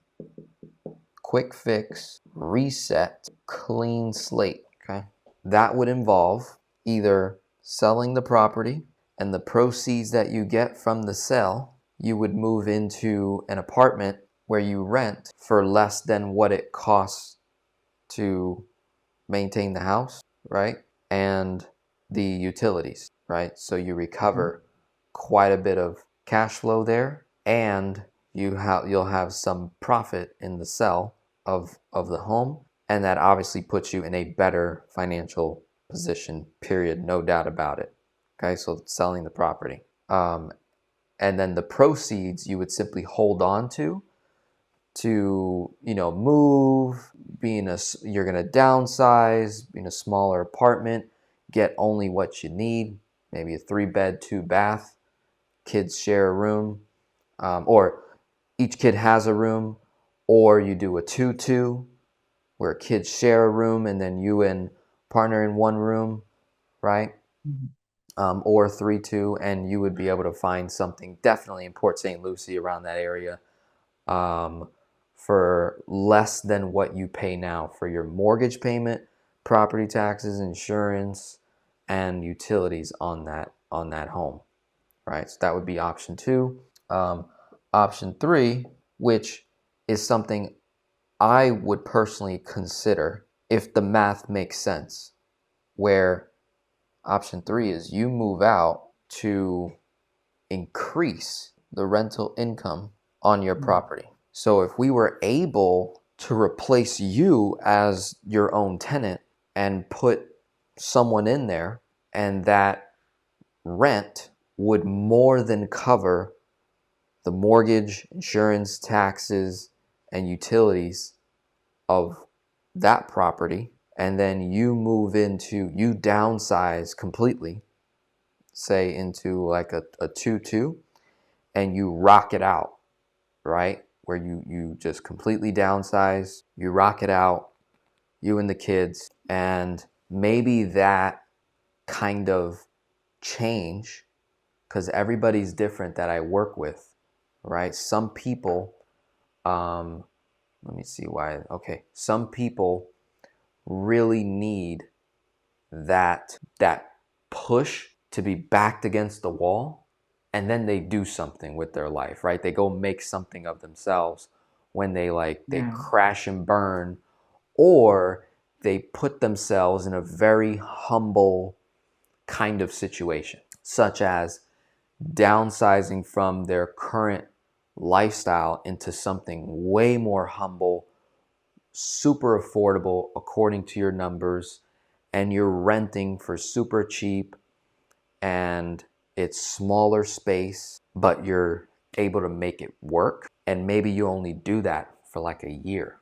quick fix, reset, clean slate. Okay. That would involve either selling the property, and the proceeds that you get from the sale, you would move into an apartment where you rent for less than what it costs to maintain the house, right? And the utilities, right? So you recover quite a bit of cash flow there, and you'll have some profit in the sale of the home, and that obviously puts you in a better financial position, period, no doubt about it. Okay, so selling the property. And then the proceeds you would simply hold on to move, you're going to downsize, be in a smaller apartment, get only what you need, maybe a 3-bed 2-bath, kids share a room, or each kid has a room, or you do a 2-2 where kids share a room and then you and partner in one room, right? Mhm. Or 3-2, and you would be able to find something definitely in Port St. Lucie, around that area, um, for less than what you pay now for your mortgage payment, property taxes, insurance, and utilities on that home, right? So that would be option 2. Um, Option 3, which is something I would personally consider if the math makes sense, where option 3 is you move out to increase the rental income on your Mhm. property. So if we were able to replace you as your own tenant and put someone in there, and that rent would more than cover the mortgage, insurance, taxes, and utilities of that property, and then you downsize completely, say into like a 2-2, and you rock it out, right? Where you just completely downsize, you rock it out, you and the kids, and maybe that kind of change, because everybody's different that I work with, right? Some people, um, let me see why. Okay, some people really need that push to be backed against the wall, and then they do something with their life, right? They go make something of themselves when they Yeah. crash and burn, or they put themselves in a very humble kind of situation, such as downsizing from their current lifestyle into something way more humble, super affordable according to your numbers, and you're renting for super cheap, and it's smaller space, but you're able to make it work. And maybe you only do that for like a year,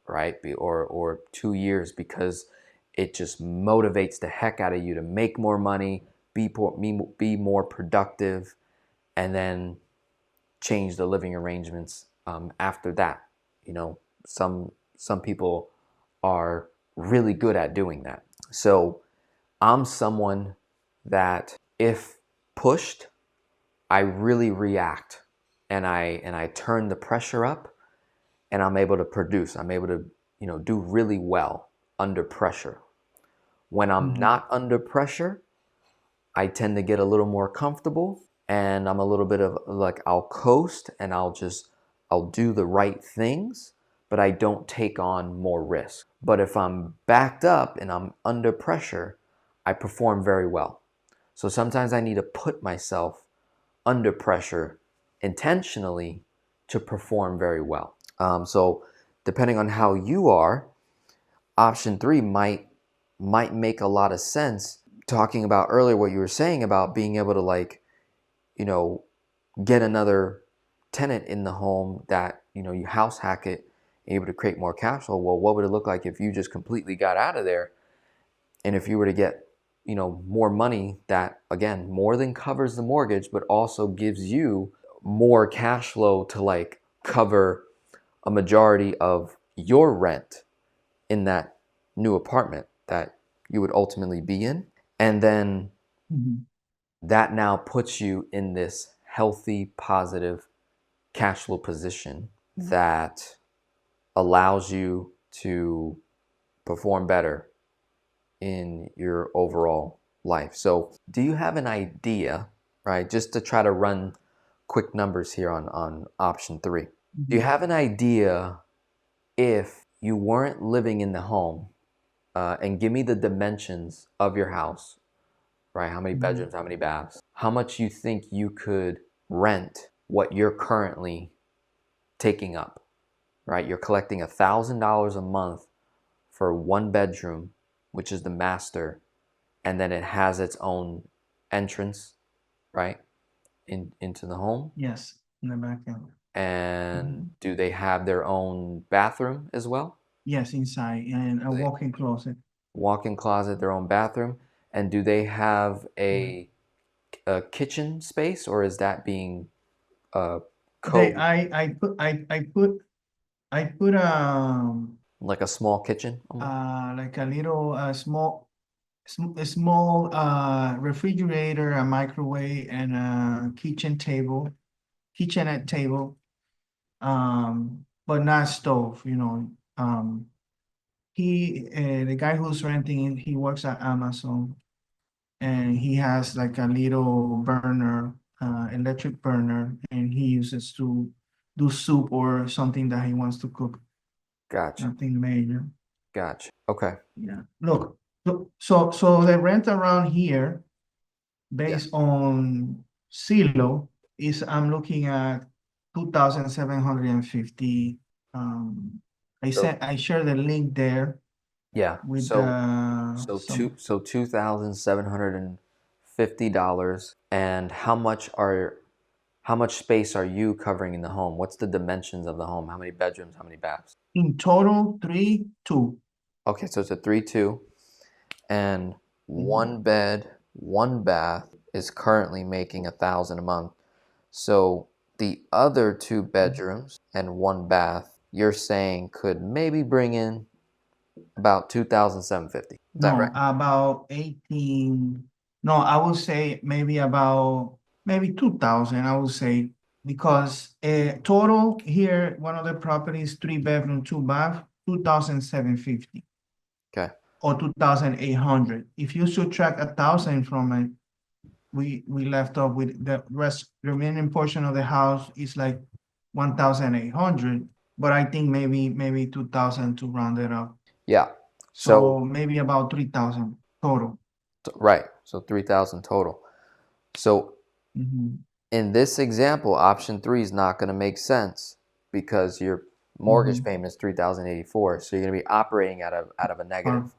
right? Or 2 years, because it just motivates the heck out of you to make more money, be more productive, and then change the living arrangements after that. You know, some people are really good at doing that. So I'm someone that, if pushed, I really react, and I turn the pressure up, and I'm able to produce. I'm able to, do really well under pressure. When I'm Mhm. not under pressure, I tend to get a little more comfortable, and I'm a little bit of like, I'll coast, and I'll do the right things, but I don't take on more risk. But if I'm backed up and I'm under pressure, I perform very well. So sometimes I need to put myself under pressure intentionally to perform very well. So depending on how you are, option three might make a lot of sense. Talking about earlier what you were saying about being able to, like, you know, get another tenant in the home, that, you house hack it, able to create more cash flow. Well, what would it look like if you just completely got out of there, and if you were to get, more money that, again, more than covers the mortgage, but also gives you more cash flow to, like, cover a majority of your rent in that new apartment that you would ultimately be in. And then Mhm. that now puts you in this healthy, positive cash flow position that allows you to perform better in your overall life. So, do you have an idea, right? Just to try to run quick numbers here on option three. Do you Mhm. have an idea, if you weren't living in the home, and give me the dimensions of your house, right? How many Mhm. bedrooms, how many baths? How much you think you could rent what you're currently taking up, right? You're collecting $1,000 a month for one bedroom, which is the master, and then it has its own entrance, right, into the home. Yes, in the back end. And Mhm. do they have their own bathroom as well? Yes, inside and a Do they walk-in closet. walk-in closet, their own bathroom? And do they have Yeah. a kitchen space, or is that being uh, They, co I put like a small kitchen? like a little a small refrigerator, a microwave, and a kitchenette table, but not stove, you know. The guy who's renting it, he works at Amazon, and he has like a little burner, electric burner, and he uses to do soup or something that he wants to cook. Gotcha. Nothing major. Gotcha. Okay. Yeah. Look, so the rent around here, Yeah. based on Zillow, is I'm looking at 2,750. Um, So I share the link there yeah. with So $2,750. And how much space are you covering in the home? What's the dimensions of the home? How many bedrooms? How many baths? in total 3, 2. Okay, so it's a 3-2, and Mhm. one bed, one bath is currently making 1,000 a month. So the other two bedrooms and one bath, you're saying could maybe bring in about 2,750. Is that right? No, about 18. No, I would say maybe about maybe 2,000, I would say, because total here, one of the properties, 3 bedroom, 2 bath, 2,750 Okay. or 2,800. If you subtract 1,000 from it, we left off with the remaining portion of the house is like 1,800, but I think maybe 2,000 to round it up. Yeah. So So, maybe about 3,000 total. right. So 3,000 total. So Mhm, in this example, option 3 is not going to make sense because your mortgage mhm. payment is 3,084. So you're going to be operating out of a negative. Cor-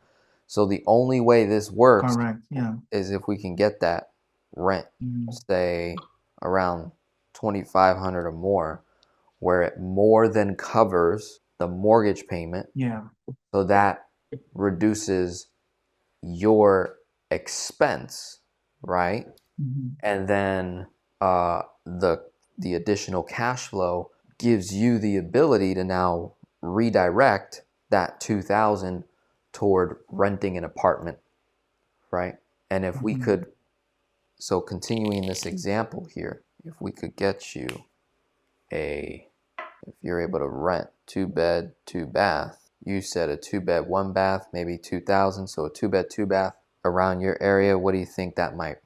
So the only way this works Correct. Yeah. is if we can get that rent, Mhm. say around 2,500 or more, where it more than covers the mortgage payment. Yeah. So that reduces your expense, right? Mhm, And then the additional cash flow gives you the ability to now redirect that 2,000 toward renting an apartment, right? And if we mhm. could, so continuing this example here, if we could get you if you're able to rent 2-bed, 2-bath, you said a 2-bed, 1-bath, maybe 2,000, so a 2-bed, 2-bath around your area, what do you think that might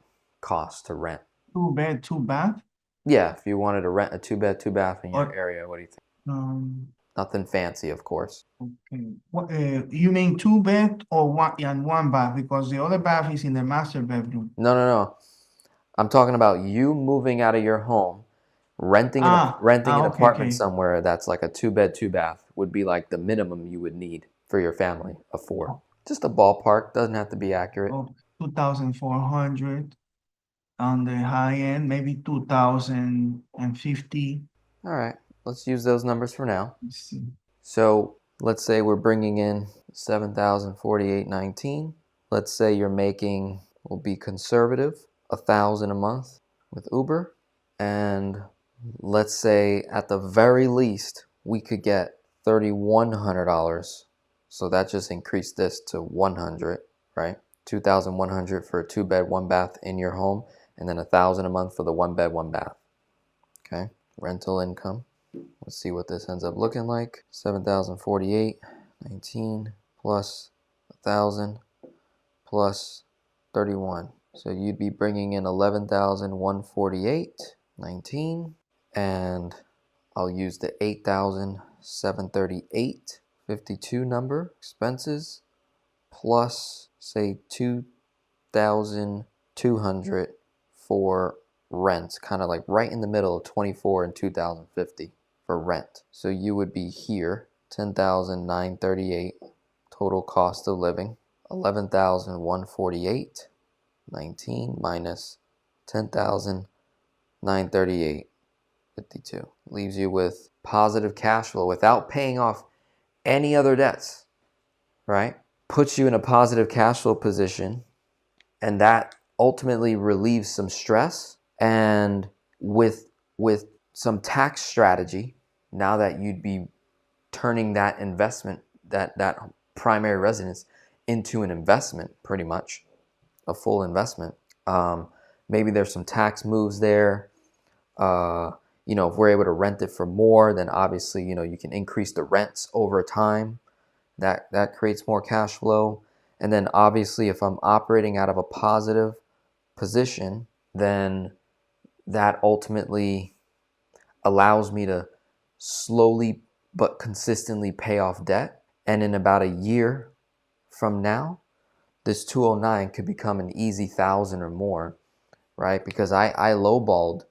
cost to rent? 2 bed, 2 bath, Yeah, if you wanted to rent a 2-bed, 2-bath in your or area, what do you think? um. Nothing fancy, of course. Okay. What you mean 2 bed or one and 1 bath? Because the other bath is in the master bedroom. No, no, no. I'm talking about you moving out of your home, renting an Okay, apartment okay. somewhere that's like a 2-bed, 2-bath would be like the minimum you would need for your family of 4. Oh, Just a ballpark, doesn't have to be accurate. oh, 2,400 on the high end, maybe 2,050. All right, let's use those numbers for now. Let's see. So let's say we're bringing in 7,048.19. Let's say you're making, we'll be conservative, 1,000 a month with Uber. And let's say at the very least, we could get $3,100. So that just increased this to 100, right? 2,100 for a 2-bed, 1-bath in your home, and then 1,000 a month for the 1-bed, 1-bath. Okay, rental income. Let's see what this ends up looking like. 7,048.19 plus 1,000 plus 31. So you'd be bringing in 11,148.19, and I'll use the 8,738.52 number expenses plus say 2,200 for rent, kind of like right in the middle of 24 and 2,050 for rent. So you would be here 10,938 total cost of living, 11,148.19 minus 10,938.52 leaves you with positive cash flow without paying off any other debts, right? Puts you in a positive cash flow position, and that ultimately relieves some stress. And with some tax strategy, now that you'd be turning that investment, that primary residence, into an investment, pretty much a full investment. Um, Maybe there's some tax moves there. Uh, if we're able to rent it for more, then obviously you can increase the rents over time. That creates more cash flow. And then obviously, if I'm operating out of a positive position, then that ultimately allows me to slowly but consistently pay off debt. And in about a year from now, this 209 could become an easy 1,000 or more, right? Because I lowballed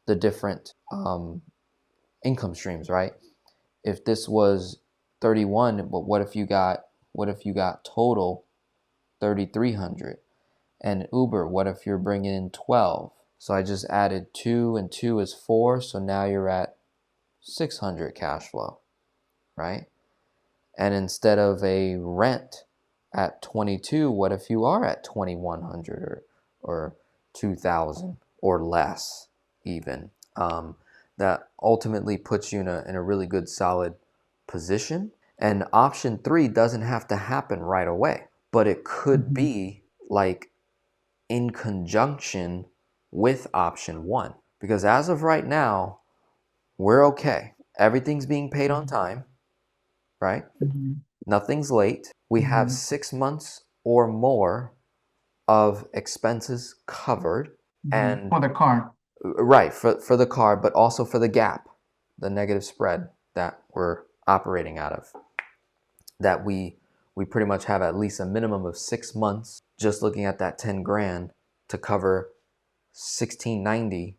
the different income streams, right? If this was 31, but what if you got total 3,300? And Uber, what if you're bringing in 12? So I just added 2 and 2 is 4, so now you're at 600 cash flow, right? And instead of a rent at 22, what if you are at 2,100 or 2,000 or less even? That ultimately puts you in a really good solid position. And option 3 doesn't have to happen right away, but it could Mhm, be like in conjunction with option 1. Because as of right now, we're okay. Everything's being paid on mhm, time, right? mhm, Nothing's late. We have mhm, 6 months or more of expenses covered. And For the car. right, for the car, but also for the gap, the negative spread that we're operating out of. That we pretty much have at least a minimum of 6 months just looking at that 10 grand to cover 1690,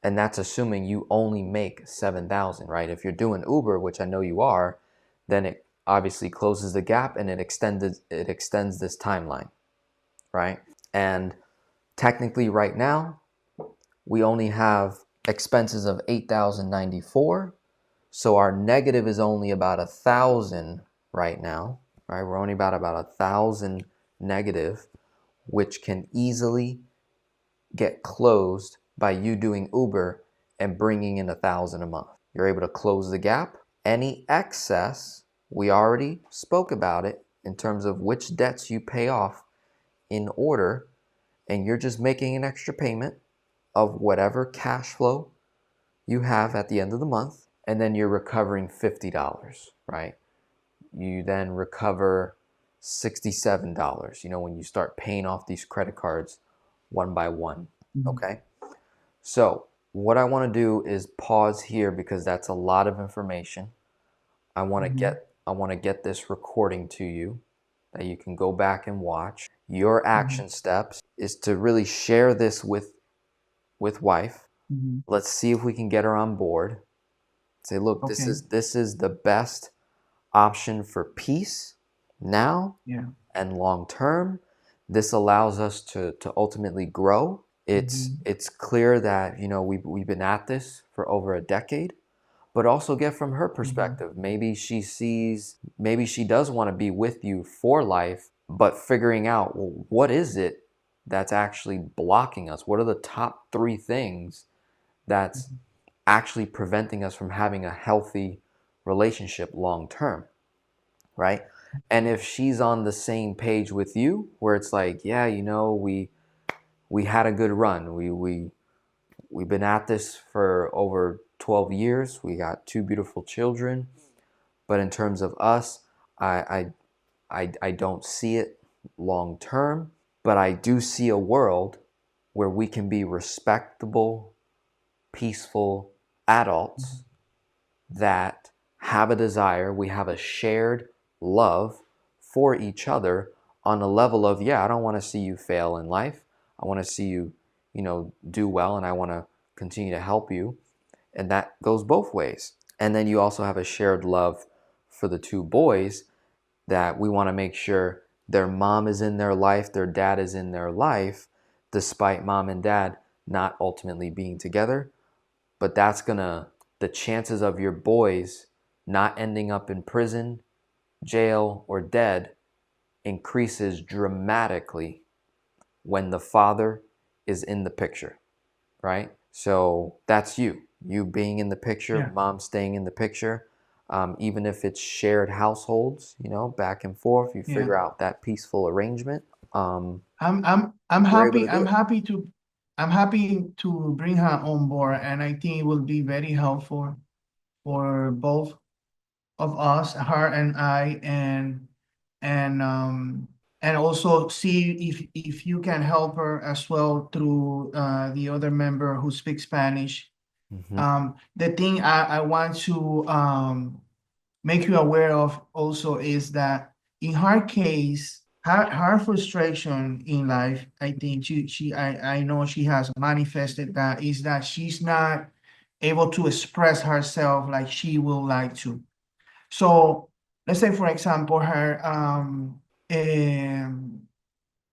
and that's assuming you only make 7,000, right? If you're doing Uber, which I know you are, then it obviously closes the gap and it extends this timeline, right? And technically right now we only have expenses of 8,094, so our negative is only about 1,000 right now, right? We're only about 1,000 negative, which can easily get closed by you doing Uber and bringing in 1,000 a month. You're able to close the gap. Any excess, we already spoke about it in terms of which debts you pay off in order, and you're just making an extra payment of whatever cash flow you have at the end of the month, and then you're recovering $50, right? You then recover $67, when you start paying off these credit cards one by one, okay? So what I want to do is pause here because that's a lot of information. I want to get this recording to you that you can go back and watch. Your action steps is to really share this with wife. Let's see if we can get her on board. Say, look, Okay. this is the best option for peace now and long term. This allows us to ultimately grow. It's clear that we've been at this for over a decade, but also get from her perspective. Maybe she does want to be with you for life, but figuring out, well, what is it that's actually blocking us? What are the top 3 things that's actually preventing us from having a healthy relationship long term, right? And if she's on the same page with you, where it's like, yeah, we had a good run. We've been at this for over 12 years. We got 2 beautiful children. But in terms of us, I don't see it long term. But I do see a world where we can be respectable, peaceful adults that have a desire. We have a shared love for each other on a level of, yeah, I don't want to see you fail in life. I want to see you, do well, and I want to continue to help you. And that goes both ways. And then you also have a shared love for the 2 boys that we want to make sure their mom is in their life, their dad is in their life, despite mom and dad not ultimately being together. But the chances of your boys not ending up in prison, jail, or dead increases dramatically when the father is in the picture, right? So that's you being in the picture, mom staying in the picture. Even if it's shared households, back and forth, you figure out that peaceful arrangement. I'm We're able happy. to do it. I'm happy to bring her on board, and I think it will be very helpful for both of us, her and I, and um and also see if you can help her as well through the other member who speaks Spanish. The thing I want to make you aware of also is that in her case, her frustration in life, I think I know she has manifested that, is that she's not able to express herself like she would like to. So let's say, for example, her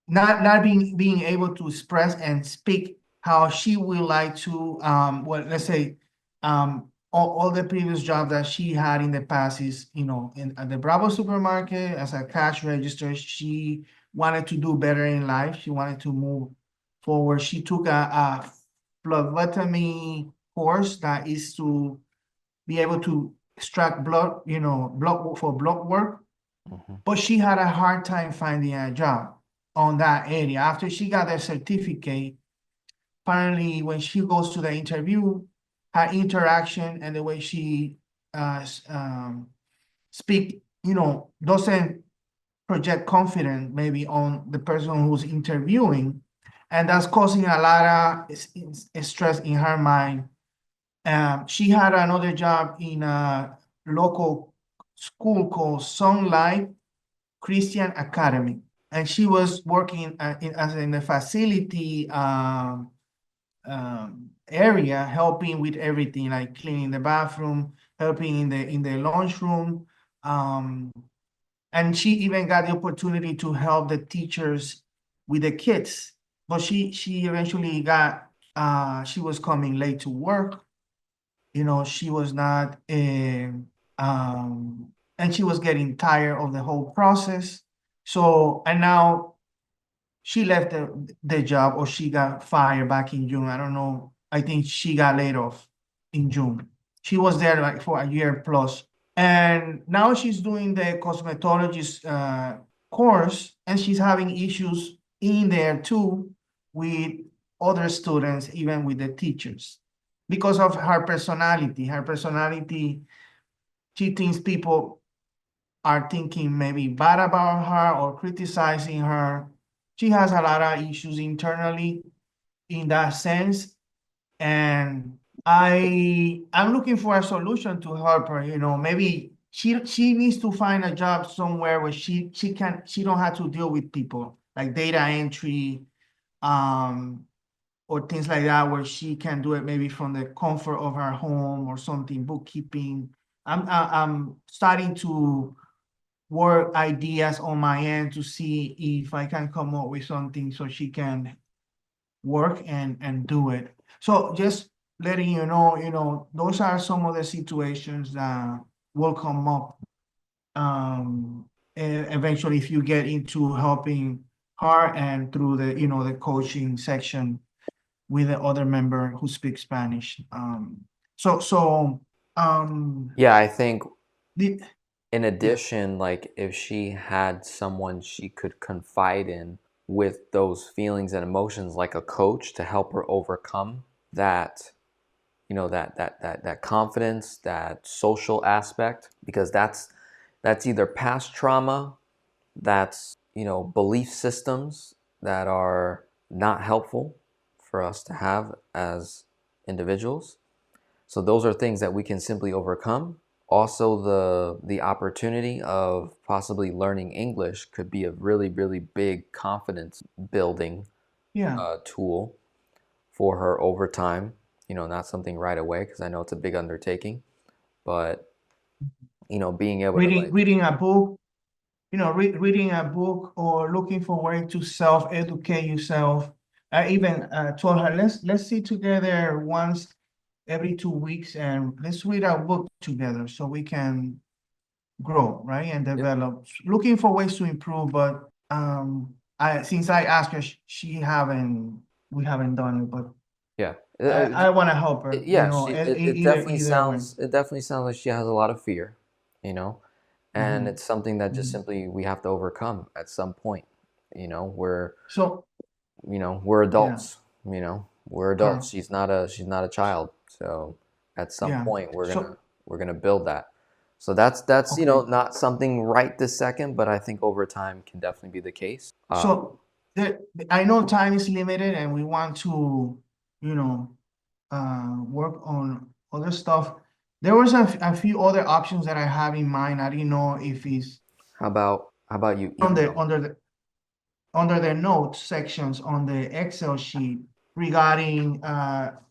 not being able to express and speak how she would like to, well, let's say, all the previous jobs that she had in the past is, at the Bravo supermarket as a cash register. She wanted to do better in life. She wanted to move forward. She took a phlebotomy course that is to be able to extract blood, blood work. But she had a hard time finding a job on that area. After she got the certificate, apparently when she goes to the interview, her interaction and the way she speak, doesn't project confidence maybe on the person who's interviewing. and that's causing a lot of stress in her mind. She had another job in a local school called Sunlight Christian Academy, and she was working in the facility area, helping with everything, like cleaning the bathroom, helping in the lunchroom, and she even got the opportunity to help the teachers with the kids. But she eventually got she was coming late to work. She was not and she was getting tired of the whole process. So, and now she left the job, or she got fired back in June. I don't know. I think she got laid off in June. She was there like for a year plus. And now she's doing the cosmetologist course, and she's having issues in there too with other students, even with the teachers, because of her personality. Her personality, she thinks people are thinking maybe bad about her or criticizing her. She has a lot of issues internally in that sense. And I'm looking for a solution to help her. Maybe she needs to find a job somewhere where she don't have to deal with people like data entry, or things like that, where she can do it maybe from the comfort of her home or something, bookkeeping. I'm starting to work ideas on my end to see if I can come up with something so she can work and do it. So just letting those are some of the situations that will come up eventually if you get into helping her, and through the coaching section with the other member who speaks Spanish. Yeah, I think The, in yeah, addition, like if she had someone she could confide in with those feelings and emotions, like a coach to help her overcome that, that confidence, that social aspect, because that's either past trauma, that's, belief systems that are not helpful for us to have as individuals. So those are things that we can simply overcome. Also, the opportunity of possibly learning English could be a really, really big confidence building yeah. tool for her over time. Not something right away, because I know it's a big undertaking, but being able to like, Reading a book, reading a book or looking for way to self-educate yourself. I even told her, let's sit together once every 2 weeks, and let's read a book together so we can grow, right, and yep, develop. Looking for ways to improve, but I since I asked her, we haven't done it, but yeah, I want to help her, yeah. It definitely either way. sounds like she has a lot of fear, you know, and Mhm, it's something that just mhm. simply we have to overcome at some point. We're So we're yeah, adults. We're adults. Carl, She's not a child. So at some yeah. point So we're gonna build that. So that's okay. not something right this second, but I think over time can definitely be the case. So I know time is limited, and we want to, you know, work on other stuff. There was a few other options that I have in mind. I didn't know if it's How about you on email the me? under the notes sections on the Excel sheet regarding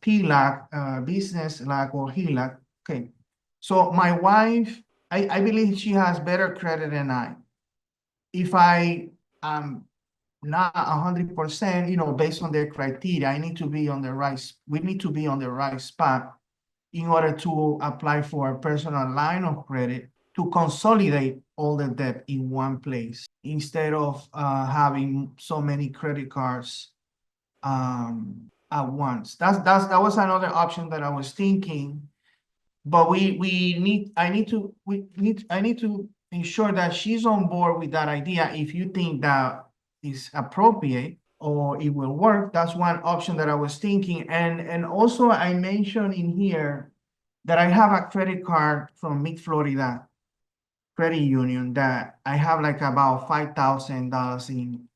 PLAC, business lac or HELOC. Okay, so my wife, I believe she has better credit than I. If I am not 100%, based on their criteria, we need to be on the right spot in order to apply for a personal line of credit to consolidate all the debt in one place instead of having so many credit cards at once. That was another option that I was thinking, but I need to ensure that she's on board with that idea. If you think that is appropriate or it will work, that's one option that I was thinking. And also I mentioned in here that I have a credit card from Mid Florida Credit Union that I have like about $5,000 in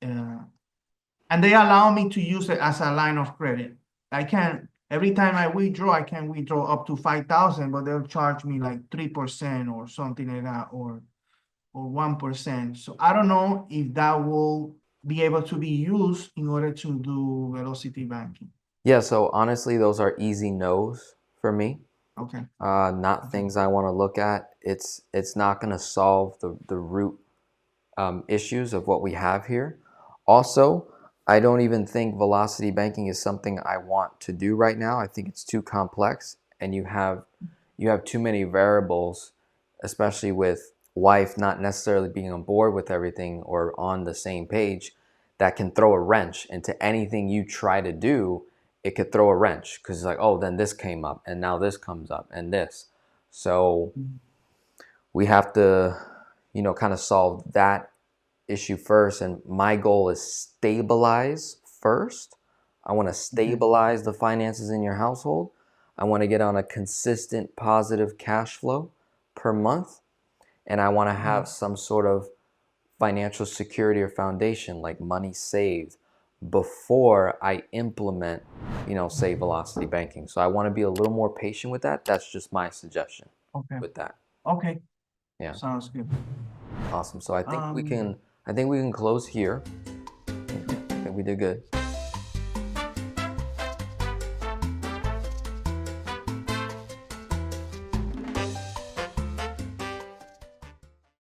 And they allow me to use it as a line of credit. I can, every time I withdraw, I can withdraw up to 5,000, but they'll charge me like 3% or something like that, or 1%. So I don't know if that will be able to be used in order to do velocity banking. Yeah, so honestly, those are easy no's for me. Okay. Not things I want to look at. It's not going to solve the root issues of what we have here. Also, I don't even think velocity banking is something I want to do right now. I think it's too complex, and you have too many variables, especially with wife not necessarily being on board with everything or on the same page, that can throw a wrench into anything you try to do. It could throw a wrench because it's like, oh, then this came up, and now this comes up, and this. So we have to, kind of solve that issue first. And my goal is stabilize first. I want to stabilize the finances in your household. I want to get on a consistent positive cash flow per month. And I want to have some sort of financial security or foundation, like money saved, before I implement, say velocity banking. So I want to be a little more patient with that. That's just my suggestion with that. Okay. Yeah. Sounds good. Awesome. So I think we can close here. I think we did good.